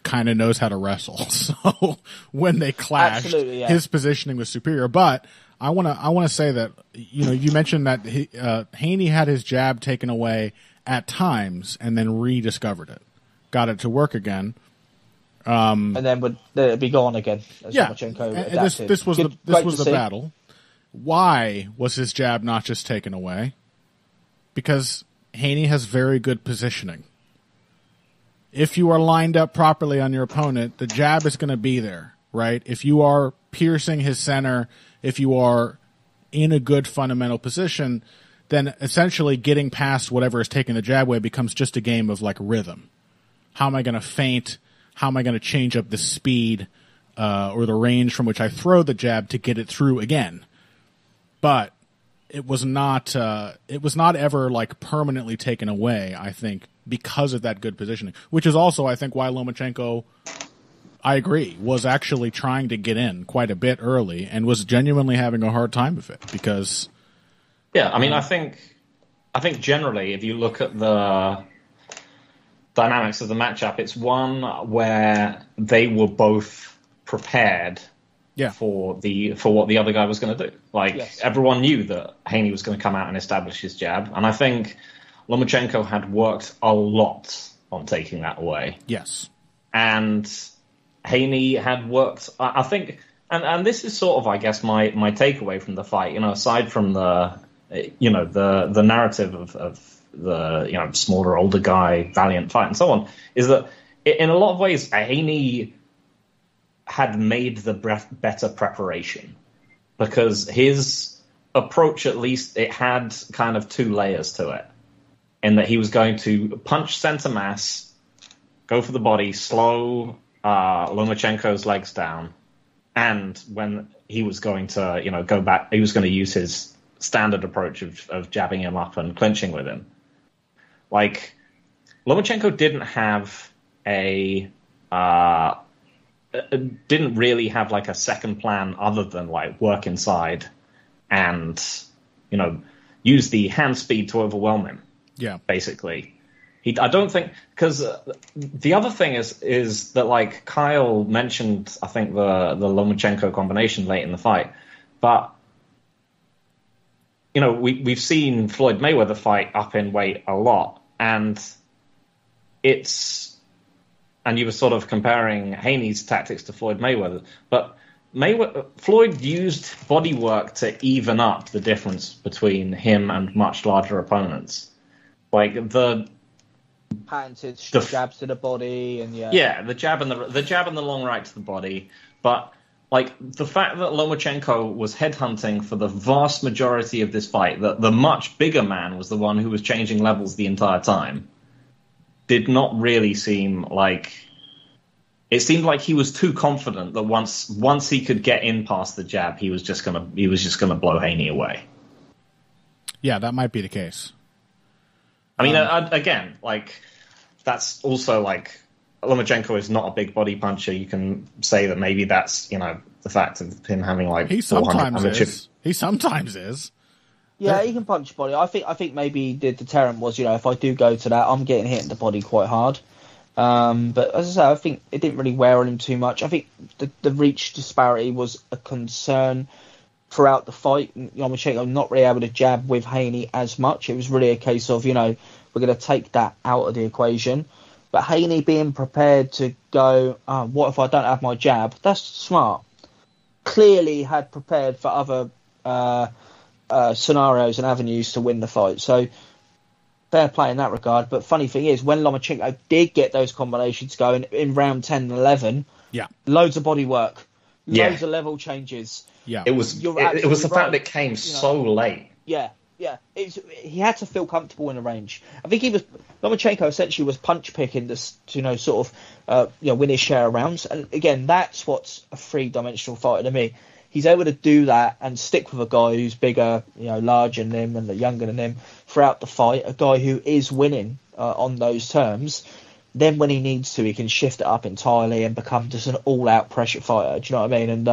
kind of knows how to wrestle. So when they clashed, his positioning was superior. But I want to say that, you mentioned that Haney had his jab taken away at times and then rediscovered it. Got it to work again. And then would it be gone again? As Lomachenko adapted. This was the battle. Why was his jab not just taken away? Because Haney has very good positioning. If you are lined up properly on your opponent, the jab is going to be there, right? If you are piercing his center, if you are in a good fundamental position, then essentially getting past whatever is taking the jab away becomes just a game of rhythm. How am I going to feint? How am I going to change up the speed or the range from which I throw the jab to get it through again? But it was not ever permanently taken away, I think, because of that good positioning, which is also, I think, why Lomachenko, I agree, was actually trying to get in quite a bit early and was genuinely having a hard time with it because. Yeah, I mean, I think generally, if you look at the dynamics of the matchup, it's one where they were both prepared. Yeah. For what the other guy was going to do. Everyone knew that Haney was going to come out and establish his jab. And I think Lomachenko had worked a lot on taking that away. Yes. And Haney had worked, I think, and this is sort of, I guess, my takeaway from the fight, aside from the narrative of the, smaller, older guy, valiant fight and so on, is that in a lot of ways, Haney had made the better preparation because his approach, at least, it had kind of 2 layers to it in that he was going to punch center mass, go for the body, slow Lomachenko's legs down, and when he was going to, go back, he was going to use his standard approach of jabbing him up and clinching with him. Lomachenko didn't have didn't really have like a second plan other than like work inside and, use the hand speed to overwhelm him. Yeah. Basically. I don't think, because the other thing is that like Kyle mentioned, I think the Lomachenko combination late in the fight, but we've seen Floyd Mayweather fight up in weight a lot, and you were sort of comparing Haney's tactics to Floyd Mayweather, but Floyd used body work to even up the difference between him and much larger opponents, like the patented jabs to the body, and the jab and the long right to the body. But like the fact that Lomachenko was headhunting for the vast majority of this fight, that the much bigger man was the one who was changing levels the entire time, did not really seem like. It seemed like he was too confident that once he could get in past the jab, he was just gonna blow Haney away. Yeah, that might be the case. I mean, again, like, that's also, like, Lomachenko is not a big body puncher. You can say that maybe that's, the fact of him having, like, he sometimes is. He sometimes is. Yeah, he can punch body. I think maybe the deterrent was, if I do go to that, I'm getting hit in the body quite hard. But as I say, I think it didn't really wear on him too much. I think the reach disparity was a concern throughout the fight. Lomachenko not really able to jab with Haney as much. It was really a case of, we're going to take that out of the equation. But Haney being prepared to go, what if I don't have my jab? That's smart. Clearly had prepared for other scenarios and avenues to win the fight. So fair play in that regard. But funny thing is, when Lomachenko did get those combinations going in round 10 and 11, loads of body work, loads of level changes. Yeah, it was the fact that it came so late. Yeah. He had to feel comfortable in the range. I think Lomachenko essentially was punch picking this, sort of, win his share of rounds. And again, that's what's a three-dimensional fighter to me. He's able to do that and stick with a guy who's bigger, larger than him and younger than him throughout the fight. A guy who is winning on those terms. Then when he needs to, he can shift it up entirely and become just an all-out pressure fighter. Do you know what I mean?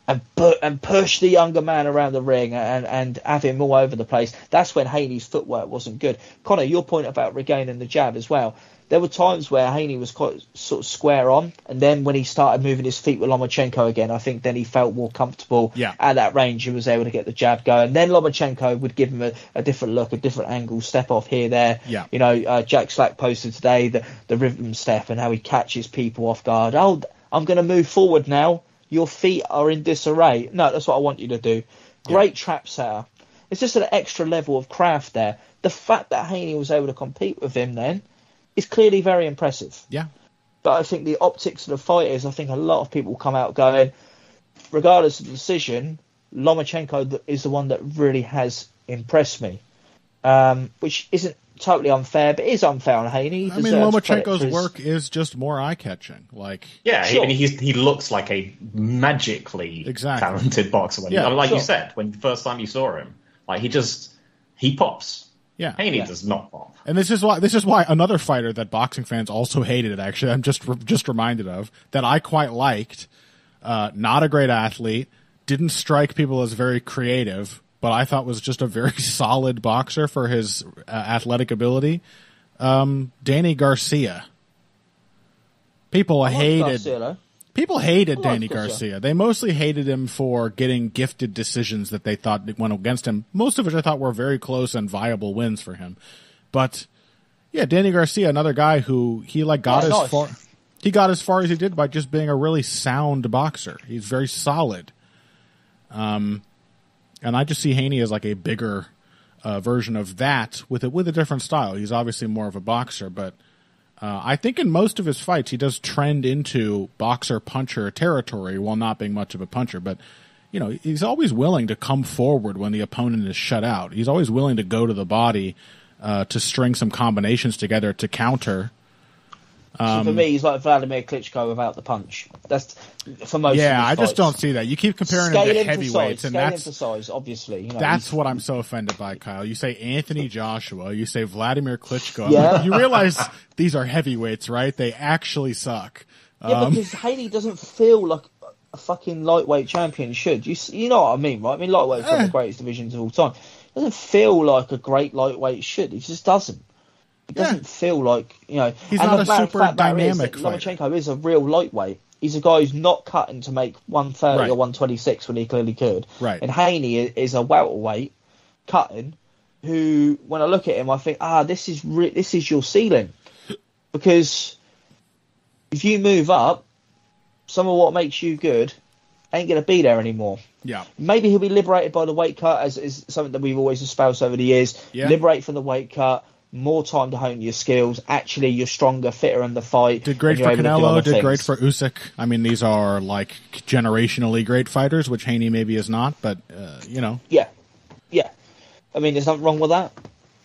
And push the younger man around the ring and have him all over the place. That's when Haney's footwork wasn't good. Connor, your point about regaining the jab as well. There were times where Haney was quite sort of square on, and then when he started moving his feet with Lomachenko again, I think then he felt more comfortable at that range and was able to get the jab going. Then Lomachenko would give him a different look, a different angle, step off here, there. Yeah. Jack Slack posted today the rhythm step and how he catches people off guard. Oh, I'm going to move forward now. Your feet are in disarray. No, that's what I want you to do. Great trap setter. It's just an extra level of craft there. The fact that Haney was able to compete with him then is clearly very impressive. Yeah. But I think the optics of the fight is, I think a lot of people come out going, regardless of the decision, Lomachenko is the one that really has impressed me. Which isn't totally unfair, but is unfair on Haney. I mean, Lomachenko's work is just more eye-catching. Sure. He looks like a magically talented boxer. You said, when the first time you saw him, he pops. Yeah, Haney does not pop. And this is why another fighter that boxing fans also hated, actually, I'm just reminded of, that I quite liked, not a great athlete, didn't strike people as very creative, but I thought was just a very solid boxer for his athletic ability. Danny Garcia. People hated Danny Garcia. They mostly hated him for getting gifted decisions that they thought went against him, most of which I thought were very close and viable wins for him. But yeah, Danny Garcia, another guy who got as far as he did by just being a really sound boxer. He's very solid. And I just see Haney as like a bigger version of that with a different style. He's obviously more of a boxer, but I think in most of his fights he does trend into boxer-puncher territory while not being much of a puncher. But, he's always willing to come forward when the opponent is shut out. He's always willing to go to the body to string some combinations together to counter. So for me, he's like Vladimir Klitschko without the punch. That's for most. Yeah, of I his just fights. don't see that. You keep comparing him to heavyweights, and Scale him to size, obviously. You know, that's what I'm so offended by, Kyle. You say Anthony Joshua, you say Vladimir Klitschko. Yeah. You realize these are heavyweights, right? They actually suck. Yeah, because Haney doesn't feel like a fucking lightweight champion should. You know what I mean, right? I mean, lightweight's one of the greatest divisions of all time. It doesn't feel like a great lightweight should. He just doesn't. It doesn't feel like, you know. He's and not the a super dynamic Lomachenko fighter. is a real lightweight. He's a guy who's not cutting to make 130 Right. or 126 when he clearly could. Right. And Haney is a welterweight cutting who, when I look at him, I think, this is your ceiling. Because if you move up, some of what makes you good ain't going to be there anymore. Yeah. Maybe he'll be liberated by the weight cut, as is something that we've always espoused over the years. Yeah. Liberate from the weight cut, more time to hone your skills. Actually, you're stronger, fitter in the fight. Did great for Canelo, did great for Usyk. I mean, these are like generationally great fighters, which Haney maybe is not, but, you know. Yeah. Yeah. I mean, there's nothing wrong with that.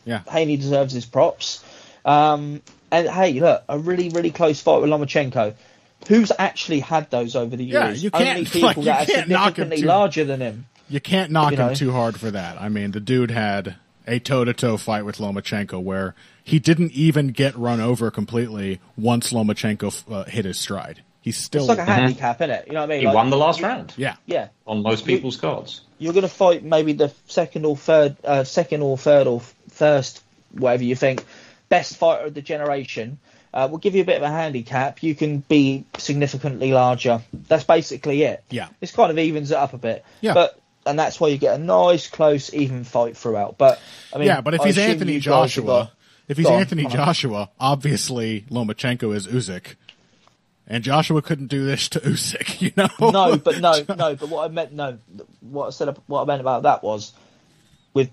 Yeah. Haney deserves his props. And hey, look, a really, really close fight with Lomachenko. Who's actually had those over the years? Yeah, you can't, Only people that are significantly larger than him. You can't knock him too hard for that. I mean, the dude had a toe-to-toe fight with Lomachenko where he didn't even get run over completely once Lomachenko hit his stride. He's still... It's like a handicap, isn't it? You know what I mean? He won the last round. Yeah. Yeah. On most people's cards. You're going to fight maybe the second or third or first, whatever you think, best fighter of the generation. We'll give you a bit of a handicap. You can be significantly larger. That's basically it. Yeah. This kind of evens it up a bit. Yeah. And that's why you get a nice, close, even fight throughout. But I mean, yeah, but if he's Anthony Joshua, obviously Lomachenko is Usyk. And Joshua couldn't do this to Usyk, you know? No, but what I meant about that was with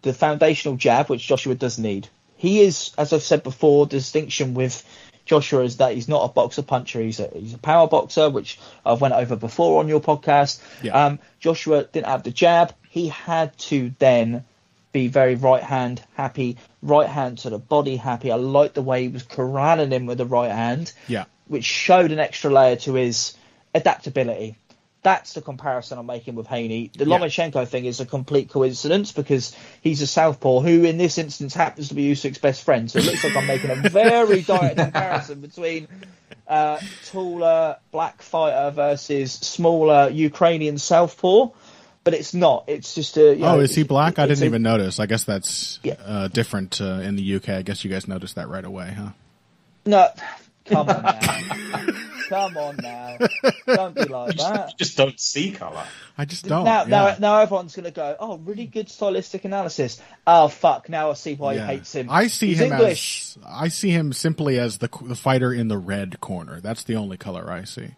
the foundational jab, which Joshua does need. He is, as I've said before, the distinction with Joshua is that he's not a boxer puncher. He's a power boxer, which I've went over before on your podcast. Yeah. Joshua didn't have the jab. He had to then be very right hand happy, right hand to the body happy. I liked the way he was corralling him with the right hand. Yeah. Which showed an extra layer to his adaptability. That's the comparison I'm making with Haney. The Lomachenko thing is a complete coincidence because he's a southpaw who, in this instance, happens to be Usyk's best friend. So it looks like I'm making a very direct comparison between taller black fighter versus smaller Ukrainian southpaw. But it's not. It's just a... is he black? I didn't even notice. I guess that's different in the UK. I guess you guys noticed that right away, huh? No... Come on now. Come on now. Don't be like that. You just don't see colour. I just don't. Now everyone's going to go, oh, really good stylistic analysis. Oh, fuck. Now I see why he hates him. I see He's him English. I see him simply as the fighter in the red corner. That's the only color I see.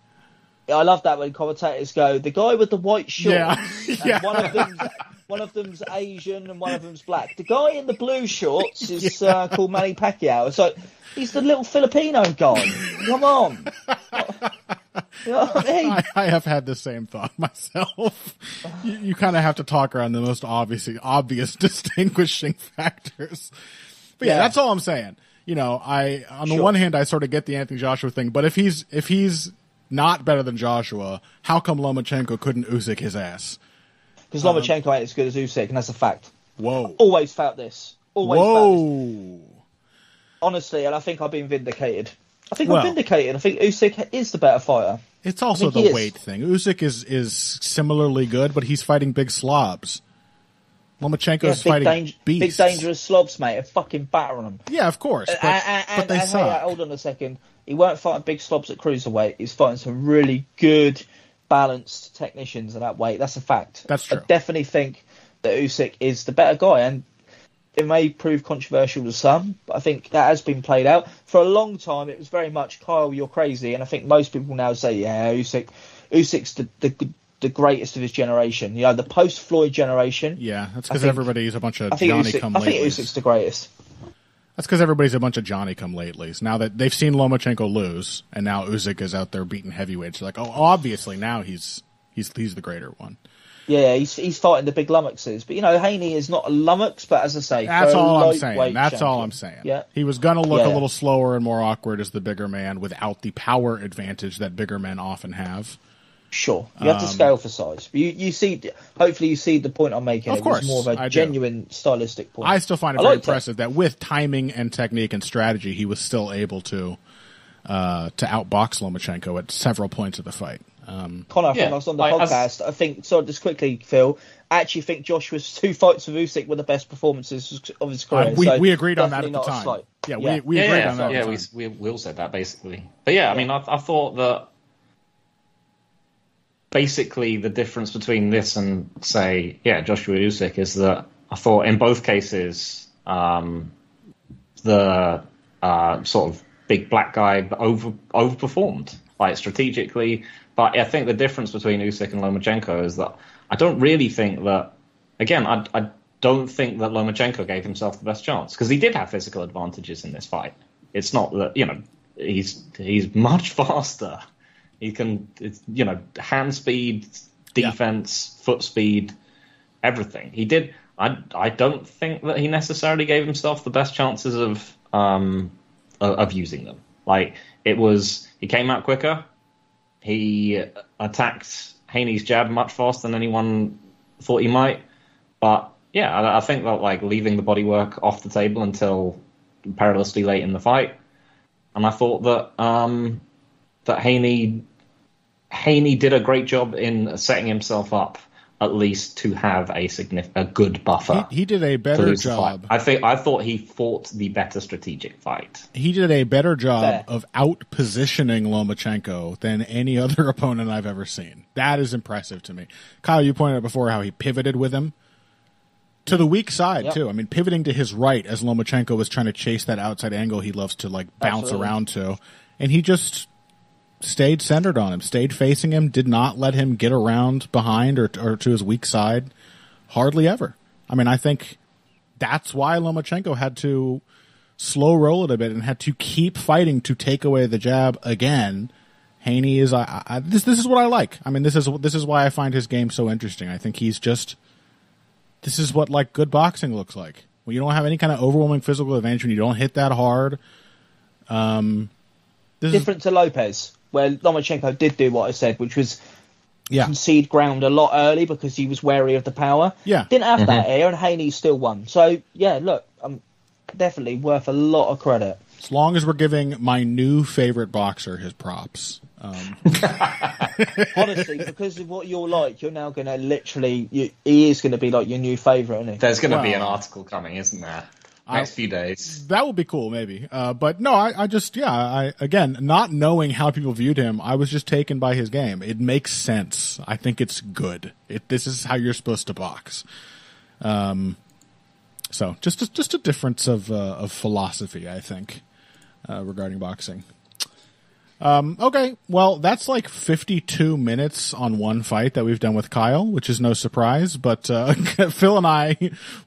I love that when commentators go, the guy with the white shorts. Yeah. And one of them's Asian and one of them's black. The guy in the blue shorts is called Manny Pacquiao. It's like, he's the little Filipino guy. Come on. You know what I mean? I have had the same thought myself. You kind of have to talk around the most obvious distinguishing factors. But yeah, that's all I'm saying. You know, on the one hand, I sort of get the Anthony Joshua thing, but if he's not better than Joshua, how come Lomachenko couldn't Usyk his ass? Because Lomachenko ain't as good as Usyk, and that's a fact. Whoa. Always felt this. Always Whoa. Felt this. Honestly, and I think I've been vindicated. I think Usyk is the better fighter. It's also the weight thing. Usyk is similarly good, but he's fighting big slobs. Lomachenko's fighting beasts. Big dangerous slobs, mate. Fucking battering them. Yeah, of course. But they suck. Hey, hold on a second. He weren't fighting big slobs at cruiserweight. He's fighting some really good, balanced technicians at that weight. That's a fact. That's true. I definitely think that Usyk is the better guy, and it may prove controversial to some, but I think that has been played out. For a long time, it was very much, Kyle, you're crazy, and I think most people now say, yeah, Usyk's the greatest of his generation. You know, the post-Floyd generation. Yeah, that's because everybody's a bunch of Johnny-come-latelys. I think Usyk's the greatest. That's because everybody's a bunch of Johnny-come-latelys. Now that they've seen Lomachenko lose, and now Usyk is out there beating heavyweights, they're like, oh, obviously now he's the greater one. Yeah, he's fighting the big lummoxes. But, Haney is not a lummox, but as I say... That's all I'm saying. That's all I'm saying. Yeah. He was going to look a little slower and more awkward as the bigger man without the power advantage that bigger men often have. Sure. You have to scale for size. You see, hopefully you see the point I'm making. Of course, it was more of a genuine stylistic point. I still find it very impressive that with timing and technique and strategy, he was still able to outbox Lomachenko at several points of the fight. Connor, when I was on the podcast, I think, just quickly, Phil, I actually think Joshua's 2 fights with Usyk were the best performances of his career. We agreed on that at the time. We agreed on that. Yeah, we all said that basically. But I mean, I thought that basically the difference between this and say, Joshua Usyk is that I thought in both cases the sort of big black guy overperformed, like strategically. But I think the difference between Usyk and Lomachenko is that I don't really think that, again, I don't think that Lomachenko gave himself the best chance, because he did have physical advantages in this fight. It's not that, he's much faster. He can, hand speed, defense, foot speed, everything. He did. I don't think that he necessarily gave himself the best chances of using them. Like, he came out quicker. He attacked Haney's jab much faster than anyone thought he might. But I think that, like, leaving the bodywork off the table until perilously late in the fight, and I thought that that Haney did a great job in setting himself up at least to have a good buffer. He did a better job. I thought he fought the better strategic fight. He did a better job of out-positioning Lomachenko than any other opponent I've ever seen. That is impressive to me. Kyle, you pointed out before how he pivoted with him to the weak side, too. I mean, pivoting to his right as Lomachenko was trying to chase that outside angle he loves to, like, bounce around to. And he just stayed centered on him, stayed facing him, did not let him get around behind or to his weak side, hardly ever. I mean, I think that's why Lomachenko had to slow roll it a bit and had to keep fighting to take away the jab again. Haney is this is what I like. I mean, this is why I find his game so interesting. I think this is what, like, good boxing looks like. When you don't have any kind of overwhelming physical advantage, when you don't hit that hard. Different to Lopez, where Lomachenko did do what I said, which was concede ground a lot early because he was wary of the power. Yeah. Didn't have that here, and Haney still won. So, look, definitely worth a lot of credit. As long as we're giving my new favorite boxer his props. Honestly, because of what you're like, you're now going to literally... he is going to be like your new favourite, isn't he? There's going to be an article coming, isn't there? Next few days. That would be cool, maybe. But no, I again, not knowing how people viewed him, I was just taken by his game. It makes sense. I think it's good. This is how you're supposed to box. So just a difference of philosophy, I think, regarding boxing. Okay, well, that's like 52 minutes on one fight that we've done with Kyle, which is no surprise, but Phil and I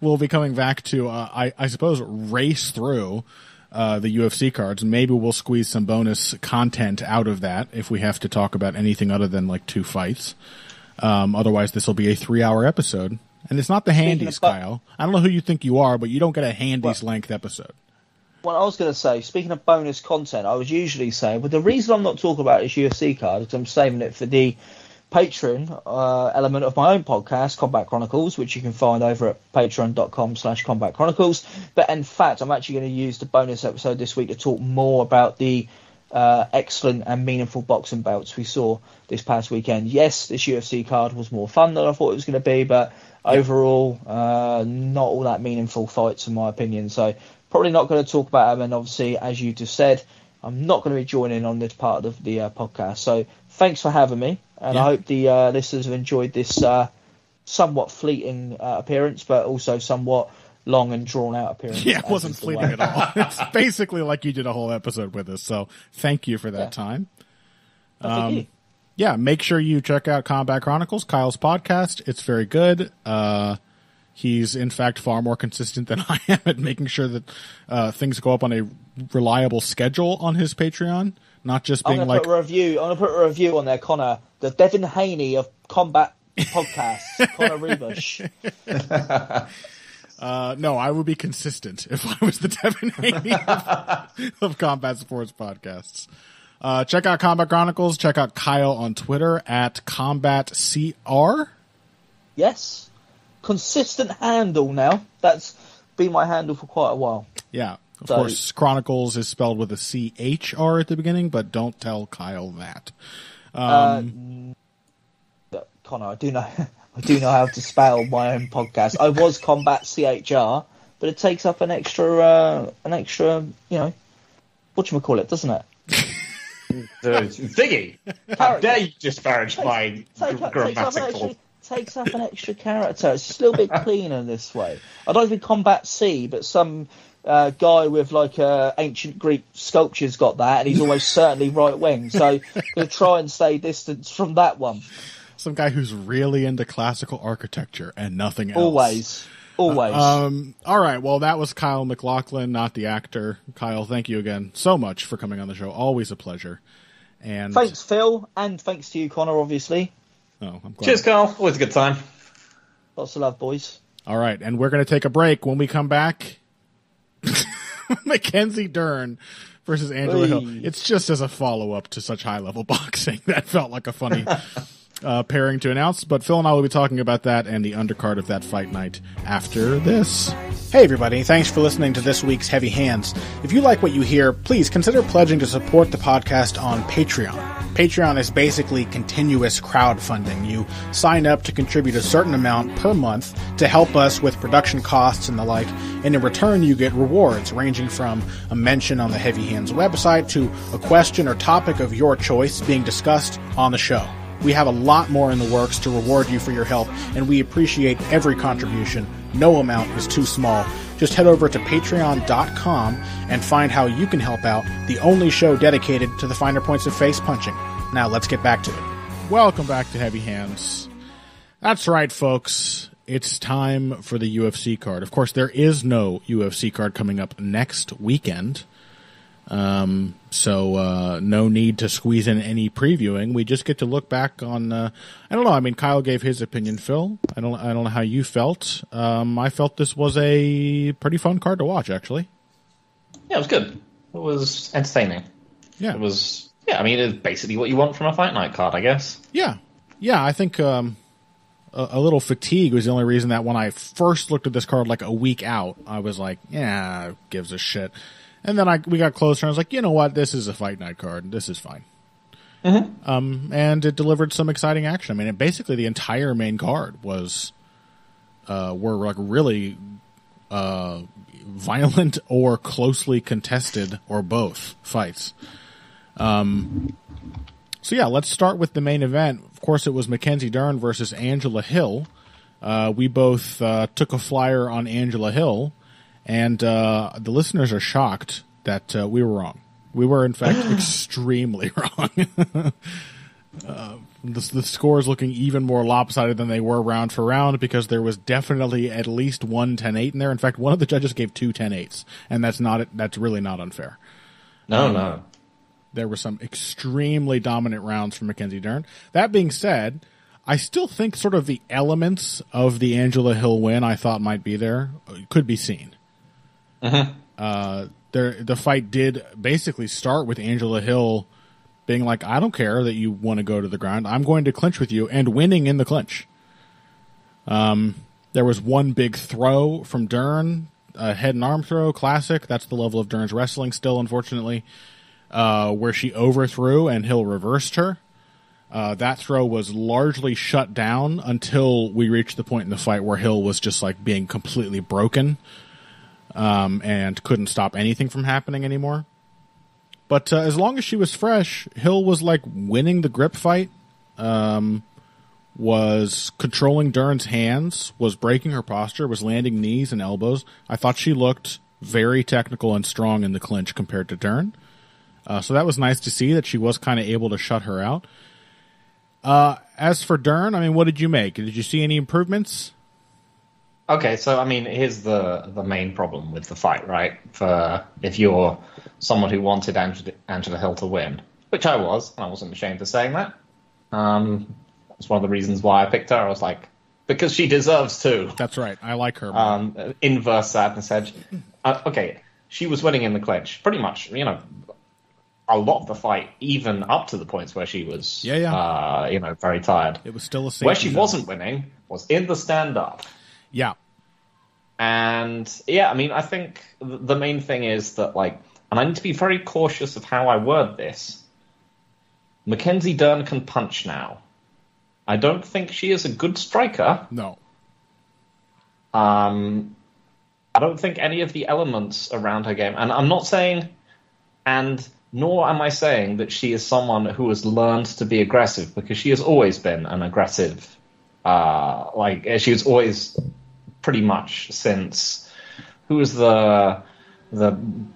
will be coming back to, I suppose, race through the UFC cards. Maybe we'll squeeze some bonus content out of that if we have to talk about anything other than, like, 2 fights. Otherwise, this will be a 3-hour episode. And it's not the Handies, Kyle. I don't know who you think you are, but you don't get a Handies length episode. Well, I was going to say, speaking of bonus content, I was usually saying, but the reason I'm not talking about his UFC card is I'm saving it for the Patreon element of my own podcast, Combat Chronicles, which you can find over at patreon.com/Combat Chronicles. But in fact, I'm actually going to use the bonus episode this week to talk more about the excellent and meaningful boxing bouts we saw this past weekend. Yes, this UFC card was more fun than I thought it was going to be, but overall, not all that meaningful fights, in my opinion. So probably not going to talk about them, and obviously, as you just said, I'm not going to be joining on this part of the podcast. So thanks for having me, and I hope the listeners have enjoyed this somewhat fleeting appearance, but also somewhat long and drawn-out appearance. Yeah, it wasn't fleeting at all. It's basically like you did a whole episode with us, so thank you for that time. Thank you. Yeah, make sure you check out Combat Chronicles, Kyle's podcast. It's very good. He's, in fact, far more consistent than I am at making sure that things go up on a reliable schedule on his Patreon, not just being like... I'm going to put a review on there, Connor. The Devin Haney of Combat podcasts. Conor Rebush. No, I would be consistent if I was the Devin Haney of Combat Sports Podcasts. Check out Combat Chronicles. Check out Kyle on Twitter at CombatCR. Yes. Consistent handle now. That's been my handle for quite a while. Yeah. Of course, Chronicles is spelled with a CHR at the beginning, but don't tell Kyle that. Connor, I do know how to spell my own podcast. I was Combat CHR, but it takes up an extra, whatchamacallit, doesn't it? Ziggy, how dare you disparage my grammatical... Takes up an extra character. It's just a little bit cleaner this way. I don't think Combat C, but some guy with like ancient Greek sculptures got that, and he's almost certainly right wing. So we'll try and stay distant from that one. Some guy who's really into classical architecture and nothing else. Always. All right. Well, that was Kyle McLachlan, not the actor. Kyle, thank you again so much for coming on the show. Always a pleasure. And thanks, Phil, and thanks to you, Connor, obviously. Oh, I'm glad. Cheers, Carl. Always a good time. Lots of love, boys. All right, and we're going to take a break. When we come back, Mackenzie Dern versus Angela Hill. It's just as a follow-up to such high-level boxing. That felt like a funny pairing to announce. But Phil and I will be talking about that and the undercard of that fight night after this. Hey, everybody. Thanks for listening to this week's Heavy Hands. If you like what you hear, please consider pledging to support the podcast on Patreon. Patreon is basically continuous crowdfunding. You sign up to contribute a certain amount per month to help us with production costs and the like, and in return you get rewards ranging from a mention on the Heavy Hands website to a question or topic of your choice being discussed on the show. We have a lot more in the works to reward you for your help, and we appreciate every contribution. No amount is too small. Just head over to patreon.com and find how you can help out, the only show dedicated to the finer points of face punching. Now let's get back to it. Welcome back to Heavy Hands. That's right, folks. It's time for the UFC card. Of course, there is no UFC card coming up next weekend. So no need to squeeze in any previewing. We just get to look back on, I don't know. I mean, Kyle gave his opinion, Phil. I don't know how you felt. I felt this was a pretty fun card to watch, actually. Yeah, it was good. It was entertaining. Yeah. It was, I mean, it's basically what you want from a fight night card, I guess. Yeah. Yeah, I think, a little fatigue was the only reason that when I first looked at this card like a week out, I was like, yeah, who gives a shit. And then we got closer, and I was like, you know what? This is a fight night card. This is fine. Mm-hmm. And it delivered some exciting action. I mean, basically the entire main card were like really violent or closely contested or both fights. So yeah, let's start with the main event. Of course, it was Mackenzie Dern versus Angela Hill. We both took a flyer on Angela Hill. And the listeners are shocked that we were wrong. We were, in fact, extremely wrong. The score is looking even more lopsided than they were round for round because there was definitely at least one 10-8 in there. In fact, one of the judges gave two 10-8s, and that's really not unfair. No. There were some extremely dominant rounds from Mackenzie Dern. That being said, I still think sort of the elements of the Angela Hill win I thought might be there could be seen. Mm-hmm. The fight did basically start with Angela Hill being like, I don't care that you want to go to the ground. I'm going to clinch with you, and winning in the clinch. There was one big throw from Dern, a head and arm throw, classic. That's the level of Dern's wrestling still, unfortunately, where she overthrew and Hill reversed her. That throw was largely shut down until we reached the point in the fight where Hill was just like being completely broken. And couldn't stop anything from happening anymore. But as long as she was fresh, Hill was like winning the grip fight, was controlling Dern's hands, was breaking her posture, was landing knees and elbows. I thought she looked very technical and strong in the clinch compared to Dern. So that was nice to see that she was kind of able to shut her out. As for Dern, I mean, what did you make? Did you see any improvements? Okay, so I mean, here's the main problem with the fight, right? For if you're someone who wanted Angela Hill to win, which I was, and I wasn't ashamed of saying that. It's one of the reasons why I picked her. I was like, because she deserves to. That's right. I like her. Inverse Sadness Edge. Okay, she was winning in the clinch. Pretty much, a lot of the fight, even up to the points where she was, very tired. It was still a safety Where she zone. wasn't winning was in the stand-up. Yeah. And, I think the main thing is that, and I need to be very cautious of how I word this. Mackenzie Dern can punch now. I don't think she is a good striker. No. I don't think any of the elements around her game, and I'm not saying, and nor am I saying that she is someone who has learned to be aggressive, because she has always been an aggressive, she was always pretty much since, who was the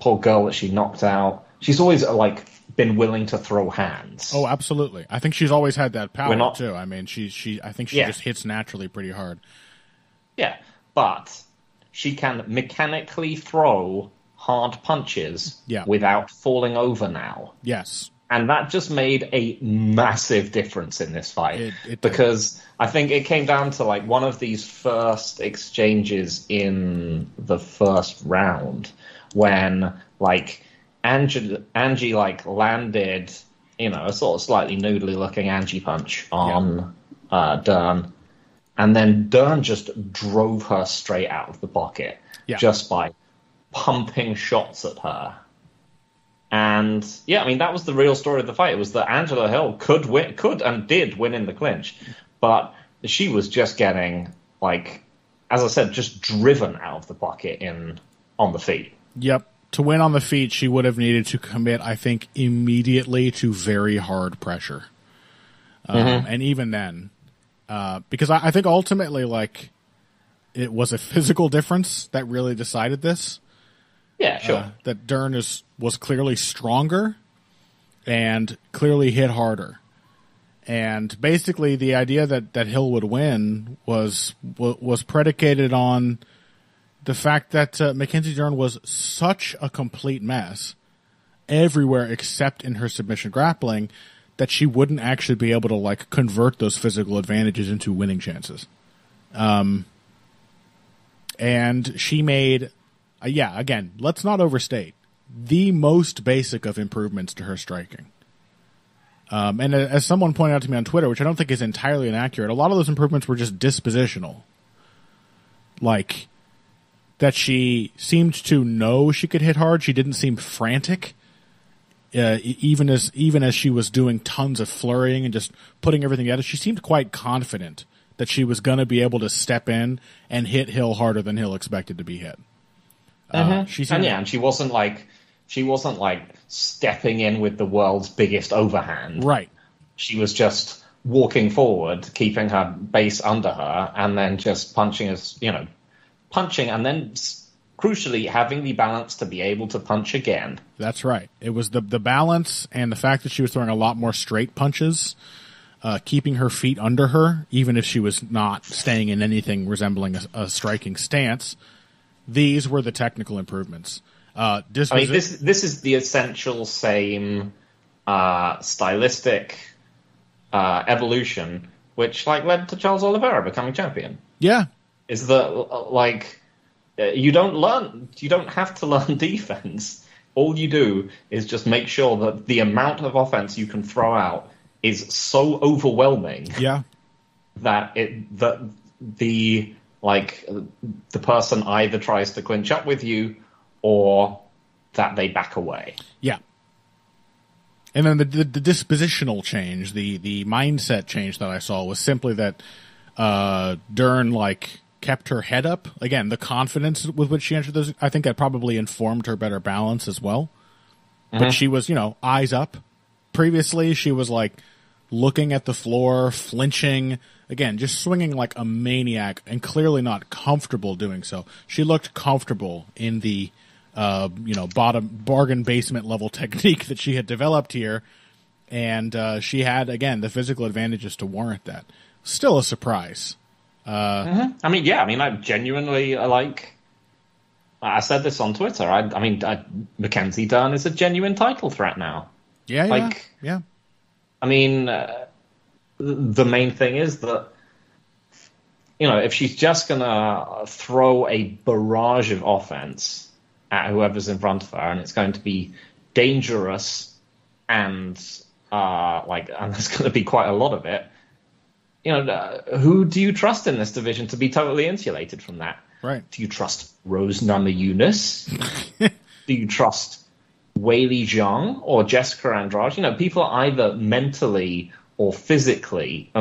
poor girl that she knocked out? She's always, been willing to throw hands. Oh, absolutely. I think she's always had that power, too. I mean, I think she just hits naturally pretty hard. Yeah, but she can mechanically throw hard punches without falling over now. Yes. And that just made a massive difference in this fight. It because I think it came down to one of these first exchanges in the first round when Angie landed, a sort of slightly noodly looking Angie punch on Dern. And then Dern just drove her straight out of the pocket just by pumping shots at her. And that was the real story of the fight. It was that Angela Hill could and did win in the clinch, but she was just getting as I said, just driven out of the pocket on the feet. Yep. To win on the feet, she would have needed to commit, I think, immediately to very hard pressure. And even then, because I think ultimately, it was a physical difference that really decided this. Yeah, sure. That Dern was clearly stronger and clearly hit harder. And basically the idea that Hill would win was predicated on the fact that Mackenzie Dern was such a complete mess everywhere except in her submission grappling that she wouldn't actually be able to convert those physical advantages into winning chances. And she made, again, let's not overstate, the most basic of improvements to her striking. And as someone pointed out to me on Twitter, which I don't think is entirely inaccurate, a lot of those improvements were just dispositional. That she seemed to know she could hit hard. She didn't seem frantic, even as she was doing tons of flurrying and just putting everything together. She seemed quite confident that she was going to be able to step in and hit Hill harder than Hill expected to be hit. And she wasn't stepping in with the world's biggest overhand. Right. She was just walking forward, keeping her base under her, and then just punching and then crucially having the balance to be able to punch again. That's right. It was the balance and the fact that she was throwing a lot more straight punches, keeping her feet under her, even if she was not staying in anything resembling a striking stance. These were the technical improvements. This is the essential same stylistic evolution, which led to Charles Oliveira becoming champion. Yeah. Is that you don't have to learn defense. All you do is just make sure that the amount of offense you can throw out is so overwhelming. Yeah. That the person either tries to clinch up with you or that they back away. Yeah. And then the dispositional change, the mindset change that I saw was simply that Dern kept her head up. Again, the confidence with which she entered those, I think that probably informed her better balance as well. Mm-hmm. But she was, eyes up. Previously, she was looking at the floor, flinching, again, just swinging like a maniac and clearly not comfortable doing so. She looked comfortable in the, bottom bargain basement level technique that she had developed here. And she had, again, the physical advantages to warrant that. Still a surprise. I genuinely I said this on Twitter. Mackenzie Dern is a genuine title threat now. Yeah. I mean, the main thing is that, if she's just going to throw a barrage of offense at whoever's in front of her, and it's going to be dangerous and there's going to be quite a lot of it, who do you trust in this division to be totally insulated from that? Right. Do you trust Rose Namajunas? Do you trust Weili Zhang or Jessica Andrade? People are either mentally or defensively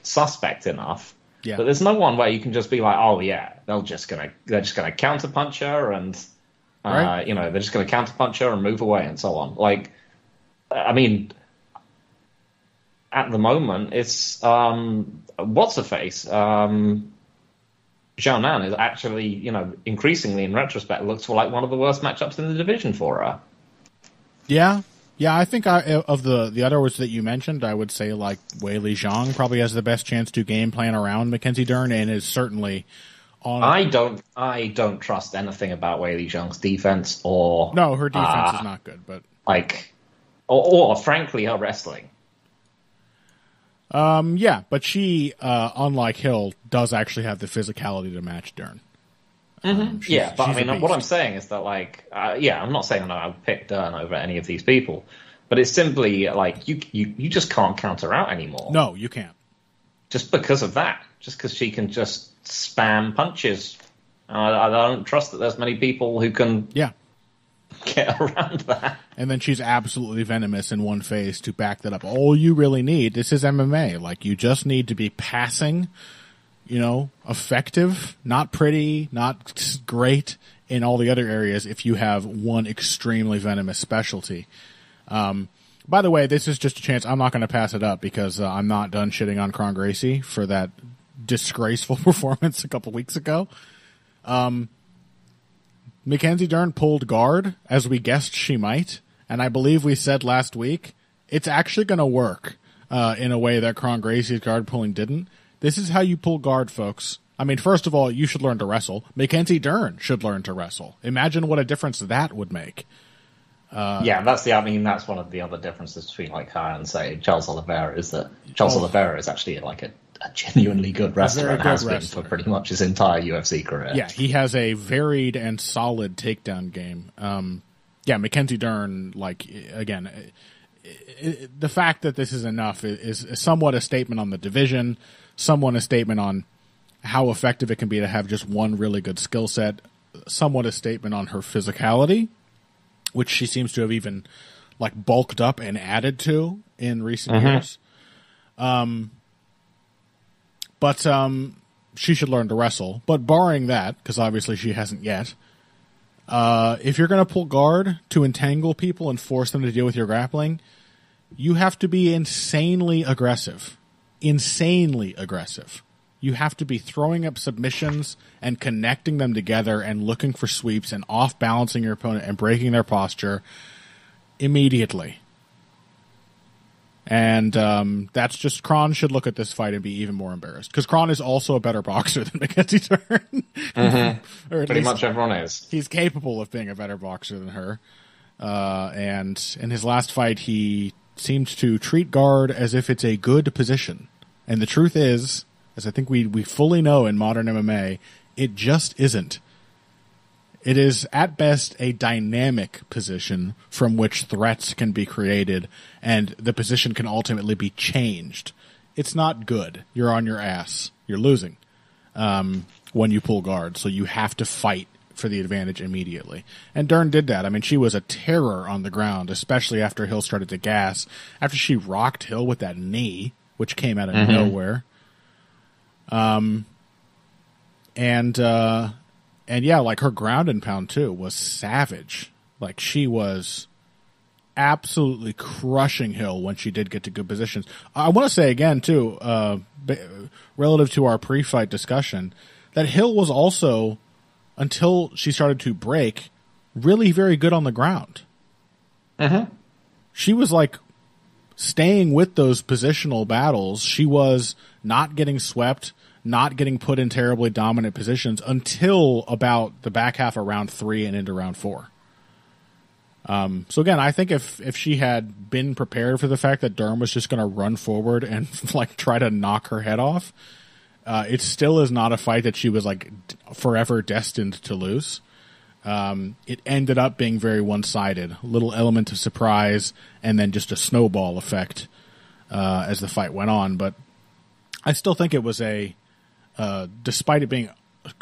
suspect enough. Yeah. But there's no one where you can just be like, oh yeah, they're just gonna counterpunch her and right. they're just gonna counterpunch her and move away and so on. At the moment, it's what's her face. Zhao Nan is actually, increasingly in retrospect looks for one of the worst matchups in the division for her. Yeah. Yeah, I think of the other words that you mentioned, I would say Weili Zhang probably has the best chance to game plan around Mackenzie Dern and is certainly on. I don't trust anything about Weili Zhang's defense or no, her defense is not good, but or frankly her wrestling. Yeah, but she, unlike Hill, does actually have the physicality to match Dern. What I'm saying is that, I'm not saying I would pick Dern over any of these people, but it's simply you just can't count her out anymore. No, you can't. Just because of that, just because she can just spam punches. I don't trust that there's many people who can get around that. And then she's absolutely venomous in one phase to back that up. All you really need, this is MMA, you just need to be passing, effective, not pretty, not great in all the other areas if you have one extremely venomous specialty. By the way, this is just a chance. I'm not going to pass it up because I'm not done shitting on Kron Gracie for that disgraceful performance a couple weeks ago. Mackenzie Dern pulled guard, as we guessed she might, and I believe we said last week it's actually going to work in a way that Kron Gracie's guard pulling didn't. This is how you pull guard, folks. I mean, first of all, you should learn to wrestle. Mackenzie Dern should learn to wrestle. Imagine what a difference that would make. That's one of the other differences between her and, say, Charles Oliveira is that Charles Oliveira is actually a genuinely good wrestler and has been for pretty much his entire UFC career. Yeah, he has a varied and solid takedown game. Mackenzie Dern, again, the fact that this is enough is somewhat a statement on the division, somewhat a statement on how effective it can be to have just one really good skill set, somewhat a statement on her physicality, which she seems to have even bulked up and added to in recent years. But she should learn to wrestle. But barring that, because obviously she hasn't yet, if you're going to pull guard to entangle people and force them to deal with your grappling, you have to be insanely aggressive. Insanely aggressive. You have to be throwing up submissions and connecting them together and looking for sweeps and off-balancing your opponent and breaking their posture immediately. And that's just, Kron should look at this fight and be even more embarrassed. Because Kron is also a better boxer than Mackenzie Dern. Or pretty much everyone is. He's capable of being a better boxer than her. And in his last fight, he seemed to treat guard as if it's a good position. And the truth is, as I think we fully know in modern MMA, it just isn't. It is, at best, a dynamic position from which threats can be created, and the position can ultimately be changed. It's not good. You're on your ass. You're losing when you pull guard, so you have to fight for the advantage immediately. And Dern did that. I mean, she was a terror on the ground, especially after Hill started to gas. After she rocked Hill with that knee, which came out of nowhere. And yeah, her ground and pound too was savage. She was absolutely crushing Hill when she did get to good positions. I want to say again too, relative to our pre-fight discussion, that Hill was also, until she started to break, really very good on the ground. She was staying with those positional battles. She was not getting swept, not getting put in terribly dominant positions until about the back half of round 3 and into round 4. So again, I think if she had been prepared for the fact that Durham was just going to run forward and like try to knock her head off, it still is not a fight that she was like forever destined to lose. It ended up being very one-sided, a little element of surprise, and then just a snowball effect as the fight went on. But I still think it was despite it being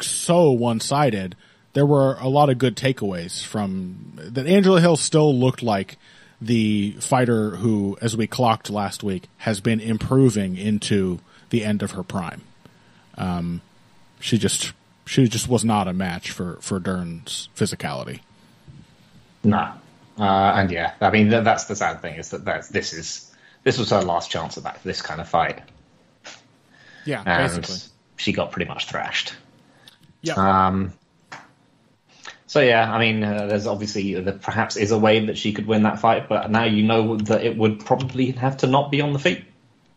so one-sided, there were a lot of good takeaways from that. Angela Hill still looked like the fighter who, as we clocked last week, has been improving into the end of her prime. She just was not a match for Dern's physicality. No. And yeah, I mean, that's the sad thing, is that this was her last chance at this kind of fight. Yeah, and basically. She got pretty much thrashed. Yeah. So yeah, I mean, there's obviously perhaps is a way that she could win that fight, but now you know that it would probably have to not be on the feet,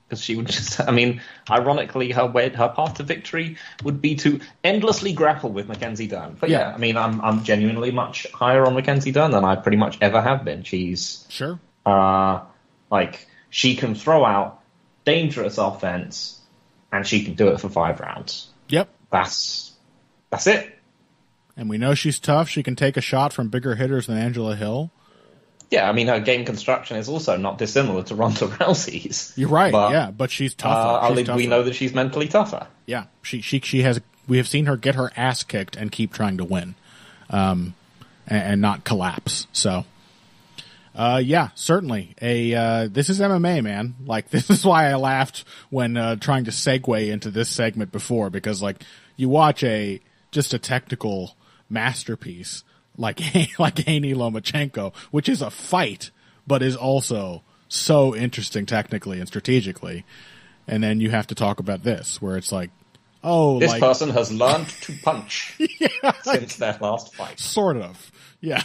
because she would just. I mean, ironically, her path to victory would be to endlessly grapple with Mackenzie Dern. But yeah, I mean, I'm genuinely much higher on Mackenzie Dern than I pretty much ever have been. She's sure. Like, she can throw out dangerous offense, and she can do it for 5 rounds. Yep, that's it. And we know she's tough. She can take a shot from bigger hitters than Angela Hill. Yeah, I mean, her game construction is also not dissimilar to Ronda Rousey's. You're right, but she's tougher. We know that she's mentally tougher. Yeah, she has. We have seen her get her ass kicked and keep trying to win, and not collapse. So, yeah, certainly. This is MMA, man. Like, this is why I laughed when trying to segue into this segment before, because like you watch just a technical masterpiece like Haney Lomachenko, which is a fight, but is also so interesting technically and strategically. And then you have to talk about this, where it's like, this person has learned to punch since their last fight. Sort of. Yeah.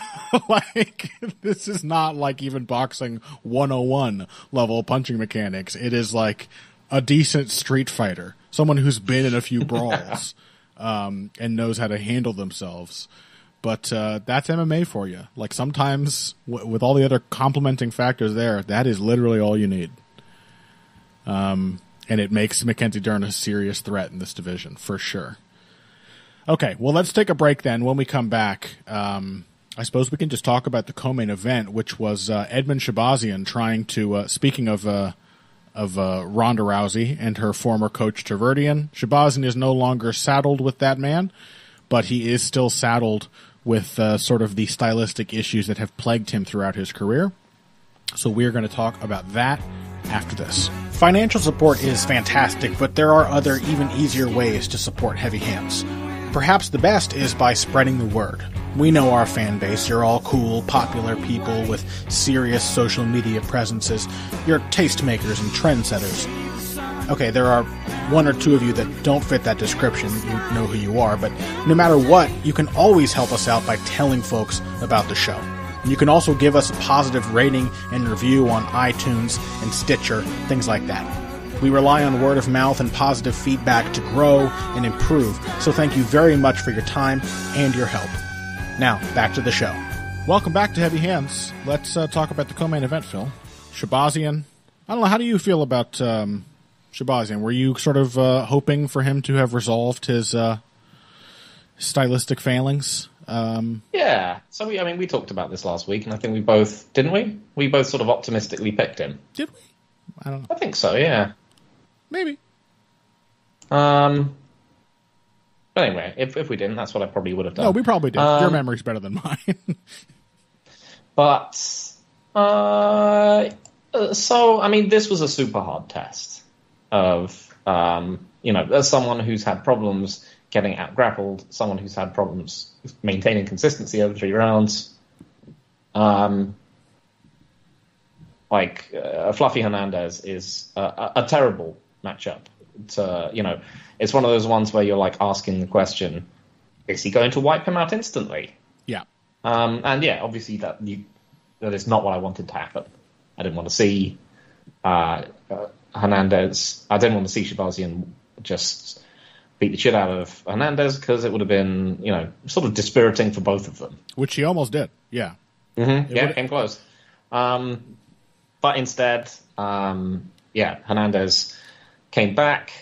Like, this is not like even boxing 101 level punching mechanics. It is like a decent street fighter, someone who's been in a few brawls, and knows how to handle themselves. But that's MMA for you. Like, sometimes, with all the other complementing factors there, that is literally all you need. And it makes Mackenzie Dern a serious threat in this division, for sure. Okay, well, let's take a break then. When we come back, I suppose we can just talk about the co-main event, which was Edmund Shabazian trying to, speaking of Ronda Rousey and her former coach Terverdian, Shabazian is no longer saddled with that man, but he is still saddled with sort of the stylistic issues that have plagued him throughout his career. So we're going to talk about that after this. Financial support is fantastic, but there are other, even easier ways to support Heavy Hands. Perhaps the best is by spreading the word. We know our fan base. You're all cool, popular people with serious social media presences. You're tastemakers and trendsetters. Okay, there are 1 or 2 of you that don't fit that description. You know who you are, but no matter what, you can always help us out by telling folks about the show. You can also give us a positive rating and review on iTunes and Stitcher, things like that. We rely on word of mouth and positive feedback to grow and improve, so thank you very much for your time and your help. Now, back to the show. Welcome back to Heavy Hands. Let's talk about the co-main event, Phil. Shabazian. I don't know, how do you feel about Shabazian? Were you sort of hoping for him to have resolved his stylistic failings? Yeah. So we talked about this last week, and I think we both, didn't we? We both sort of optimistically picked him. Did we? I don't know. I think so, yeah. Maybe. But anyway, if we didn't, that's what I probably would have done. No, we probably did. Your memory's better than mine. But, this was a super hard test of, as someone who's had problems getting out-grappled, someone who's had problems maintaining consistency over 3 rounds. Fluffy Hernandez is a terrible matchup. It's one of those ones where you're like asking the question, is he going to wipe him out instantly? Yeah. Obviously that is not what I wanted to happen. I didn't want to see Hernandez. I didn't want to see Shabazian just beat the shit out of Hernandez, because it would have been, sort of dispiriting for both of them. Which he almost did, yeah. Mm-hmm. Yeah, came close. But instead, Hernandez came back,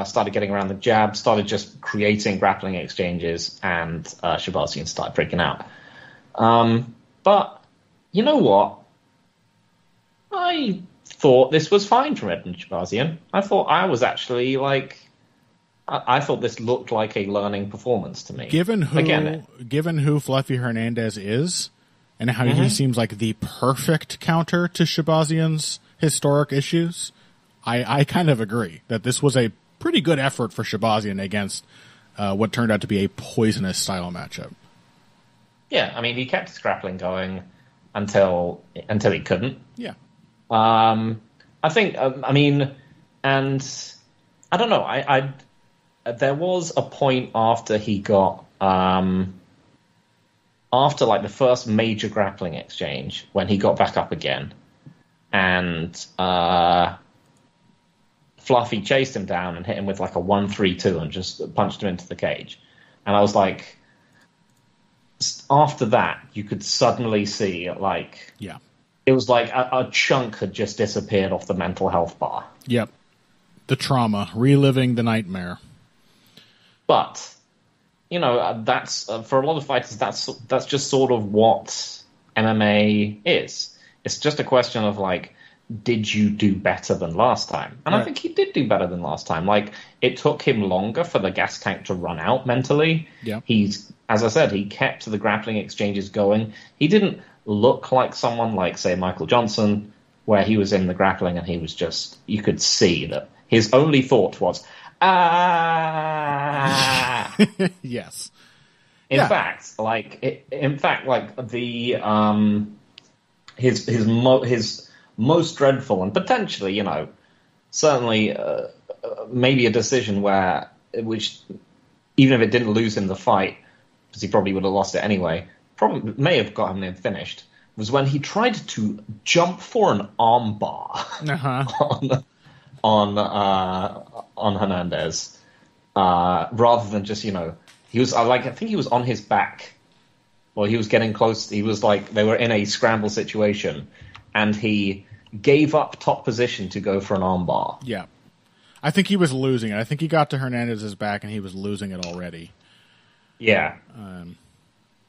started getting around the jab, started just creating grappling exchanges, and Shabazian started freaking out. But you know what? I thought this was fine from Edmund Shabazian. I thought I thought this looked like a learning performance to me. Given who Fluffy Hernandez is, and how he seems like the perfect counter to Shabazian's historic issues, I kind of agree that this was a pretty good effort for Shabazian against what turned out to be a poisonous style matchup. Yeah, I mean, he kept his grappling going until he couldn't. Yeah. I think, and I don't know, there was a point after he got, after like the first major grappling exchange, when he got back up again, and Fluffy chased him down and hit him with like a 1-3-2 and just punched him into the cage. And I was like, after that, you could suddenly see like, it was like a chunk had just disappeared off the mental health bar. Yep. The trauma, reliving the nightmare. But, you know, that's for a lot of fighters, that's just sort of what MMA is. It's just a question of like, did you do better than last time? And I think he did do better than last time. Like, it took him longer for the gas tank to run out mentally. Yeah. As I said, he kept the grappling exchanges going. He didn't look like someone like, say, Michael Johnson, where he was in the grappling and he was just, you could see that his only thought was, yes. In fact, his most dreadful and potentially, you know, certainly maybe a decision which even if it didn't lose him the fight, because he probably would have lost it anyway, probably may have got him finished, was when he tried to jump for an arm bar on Hernandez, rather than just, you know, he was I think he was on his back, or he was getting close. He was like, they were in a scramble situation, and he gave up top position to go for an arm bar. Yeah. I think he was losing it. I think he got to Hernandez's back and he was losing it already. Yeah.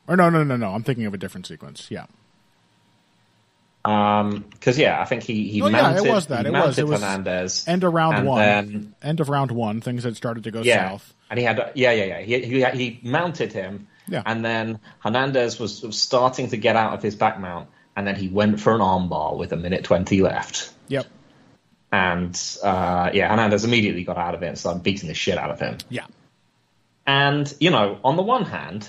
Or no. I'm thinking of a different sequence. Yeah. Because I think he mounted. It was that. It was Hernandez. End of round one. End of round one. Things had started to go south. And he had he mounted him. Yeah. And then Hernandez was starting to get out of his back mount, and then he went for an armbar with 1:20 left. Yep. And Hernandez immediately got out of it and started beating the shit out of him. Yeah. And, you know, on the one hand,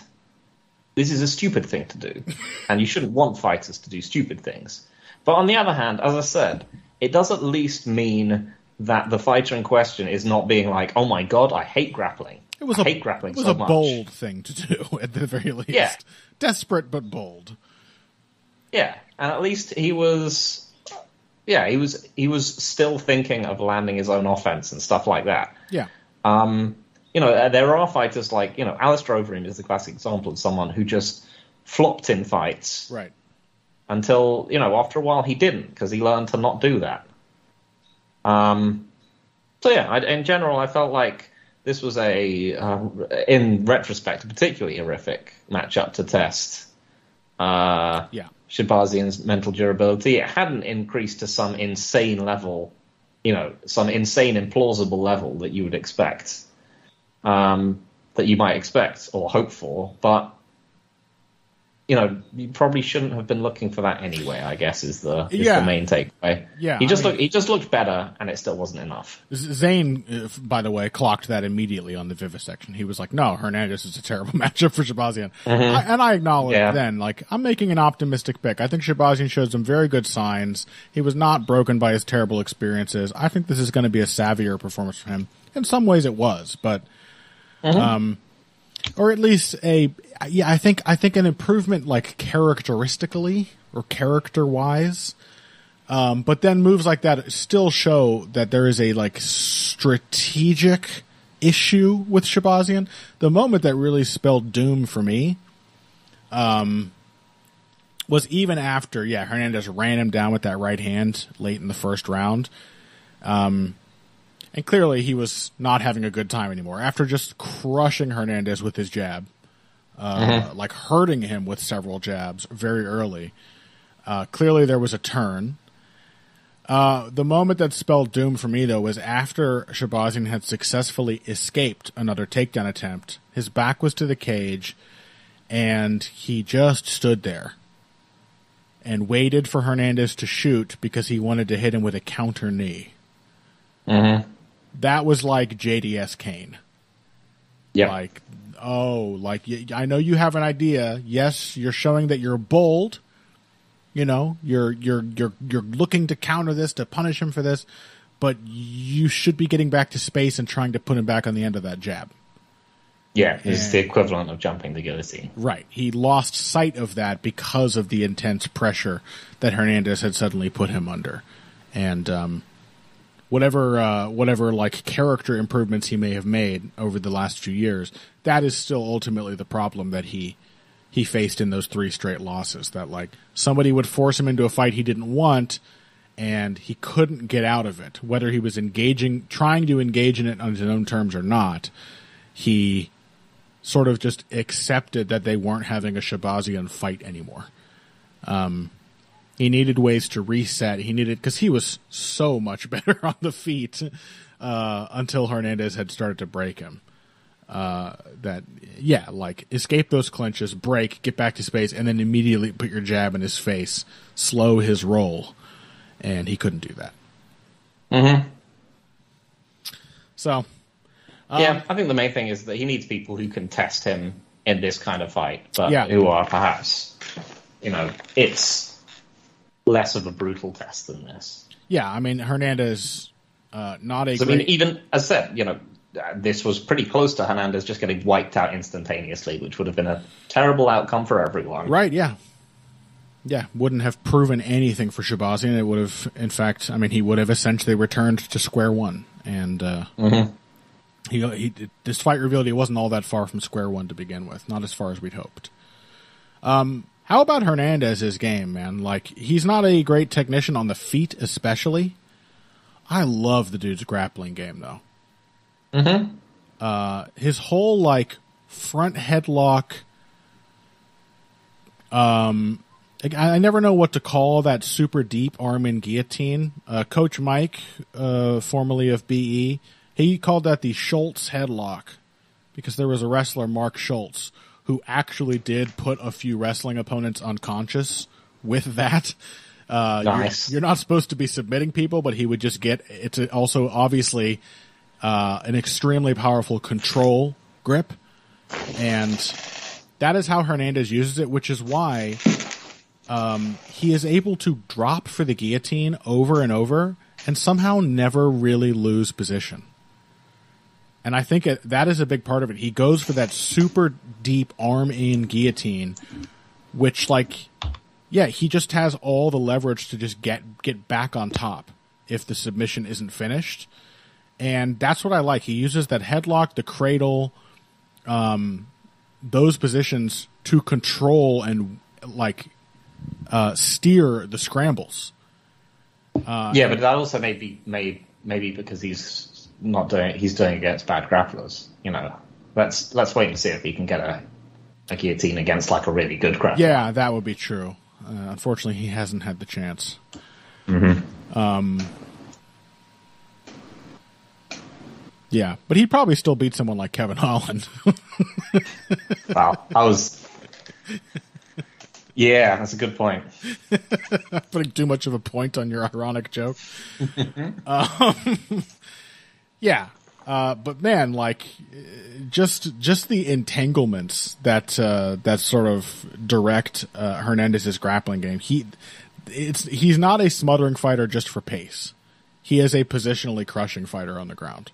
this is a stupid thing to do, and you shouldn't want fighters to do stupid things. But on the other hand, as I said, it does at least mean that the fighter in question is not being like, oh my god, I hate grappling. I hate grappling so much. It was a bold thing to do, at the very least. Yeah. Desperate, but bold. Yeah, and at least he was still thinking of landing his own offense and stuff like that. Yeah. You know, there are fighters like, you know, Alistair Overeem is the classic example of someone who just flopped in fights. Right. Until, you know, after a while he didn't, because he learned to not do that. In general, I felt like this was in retrospect, a particularly horrific matchup to test. Shabazian's mental durability. It hadn't increased to some insane level, you know, some insane implausible level that you would expect, that you might expect or hope for, but, you know, you probably shouldn't have been looking for that anyway, I guess, is the main takeaway. Yeah, he just looked better, and it still wasn't enough. Zane, by the way, clocked that immediately on the vivisection. He was like, no, Hernandez is a terrible matchup for Shabazian. Mm-hmm. And I acknowledge then, like, I'm making an optimistic pick. I think Shabazian showed some very good signs. He was not broken by his terrible experiences. I think this is going to be a savvier performance for him. In some ways it was, but... or at least I think an improvement, like, characteristically or character-wise. But then moves like that still show that there is a, like, strategic issue with Shabazian. The moment that really spelled doom for me was even after, Hernandez ran him down with that right hand late in the first round. And clearly he was not having a good time anymore. After just crushing Hernandez with his jab, like hurting him with several jabs very early, clearly there was a turn. The moment that spelled doom for me, though, was after Shabazian had successfully escaped another takedown attempt. His back was to the cage, and he just stood there and waited for Hernandez to shoot because he wanted to hit him with a counter knee. Mm-hmm. That was like JDS Kane. Yeah. I know you have an idea. Yes, you're showing that you're bold. You know, you're looking to counter this, to punish him for this, but you should be getting back to space and trying to put him back on the end of that jab. Yeah, it's the equivalent of jumping the guillotine. Right. He lost sight of that because of the intense pressure that Hernandez had suddenly put him under. And whatever like character improvements he may have made over the last few years, that is still ultimately the problem that he faced in those 3 straight losses. That like somebody would force him into a fight he didn't want, and he couldn't get out of it. Whether he was trying to engage in it on his own terms or not, he sort of just accepted that they weren't having a Shabazian fight anymore. He needed ways to reset. Because he was so much better on the feet until Hernandez had started to break him. Escape those clinches, break, get back to space, and then immediately put your jab in his face, slow his roll. And he couldn't do that. Mm-hmm. So... I think the main thing is that he needs people who can test him in this kind of fight, but who are perhaps, it's less of a brutal test than this. Yeah, I mean, Hernandez, not a great... I mean, even, as I said, this was pretty close to Hernandez just getting wiped out instantaneously, which would have been a terrible outcome for everyone. Right, yeah. Yeah, wouldn't have proven anything for Shabazian. It would have, in fact, he would have essentially returned to square one. And, this fight revealed he wasn't all that far from square one to begin with. Not as far as we'd hoped. How about Hernandez's game, man? Like, he's not a great technician on the feet, especially. I love the dude's grappling game, though. Mm-hmm. His whole, like, front headlock... I never know what to call that super deep arm-in guillotine. Coach Mike, formerly of BE... he called that the Schultz headlock because there was a wrestler, Mark Schultz, who actually did put a few wrestling opponents unconscious with that. Nice. You're not supposed to be submitting people, but he would just it's also obviously an extremely powerful control grip. And that is how Hernandez uses it, which is why he is able to drop for the guillotine over and over and somehow never really lose position. And I think that is a big part of it. He goes for that super deep arm-in guillotine, which, he just has all the leverage to just get back on top if the submission isn't finished. And that's what I like. He uses that headlock, the cradle, those positions to control and, steer the scrambles. But that also maybe because he's doing it against bad grapplers. Let's wait and see if he can get a guillotine against a really good grappler. Yeah, that would be true. Unfortunately, he hasn't had the chance. Mm-hmm. But he'd probably still beat someone like Kevin Holland. Wow, yeah, that's a good point. Putting too much of a point on your ironic joke. But man, just the entanglements that sort of direct Hernandez's grappling game. He's not a smothering fighter just for pace. He is a positionally crushing fighter on the ground.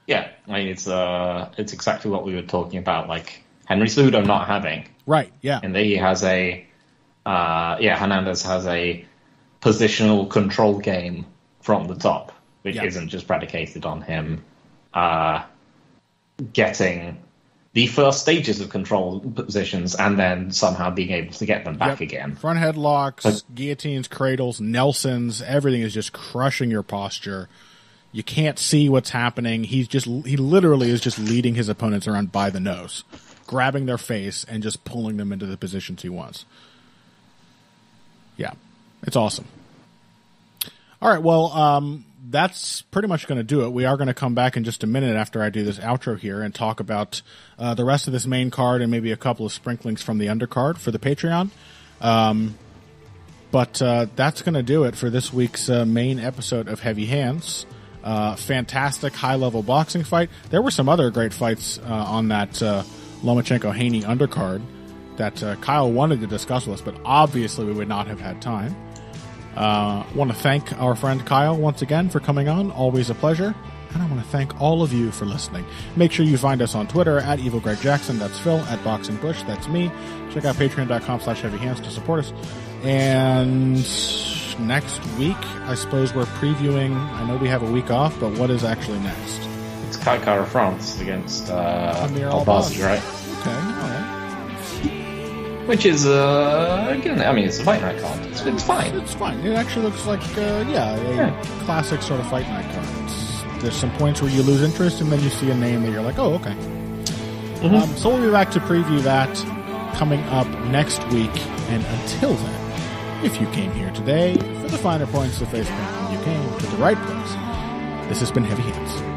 Yeah, it's exactly what we were talking about, Henry Cejudo not having. Right, yeah. And he has Hernandez has a positional control game from the top, which isn't just predicated on him getting the first stages of control positions and then somehow being able to get them back again. Front headlocks, guillotines, cradles, Nelsons, everything is just crushing your posture. You can't see what's happening. He literally is just leading his opponents around by the nose, grabbing their face and just pulling them into the positions he wants. Yeah, it's awesome. All right, well, that's pretty much going to do it. We are going to come back in just a minute after I do this outro here and talk about the rest of this main card and maybe a couple of sprinklings from the undercard for the Patreon. But that's going to do it for this week's main episode of Heavy Hands. Fantastic high-level boxing fight. There were some other great fights on that Lomachenko-Haney undercard that Kyle wanted to discuss with us, but obviously we would not have had time. Want to thank our friend Kyle once again for coming on. Always a pleasure. And I want to thank all of you for listening. Make sure you find us on Twitter at EvilGregJackson. That's Phil. At BoxingBush. That's me. Check out patreon.com/heavyhands to support us. And next week, I suppose we're previewing. I know we have a week off, but what is actually next? It's Kai France against Amir Albazi, right? Okay, all right. Which is, again, I mean, it's a fight night card. It's fine. It's fine. It actually looks like, a classic sort of fight night card. There's some points where you lose interest, and then you see a name that you're like, oh, okay. Mm-hmm. So we'll be back to preview that coming up next week. And until then, if you came here today for the finer points of face painting, you came to the right place. This has been Heavy Hands.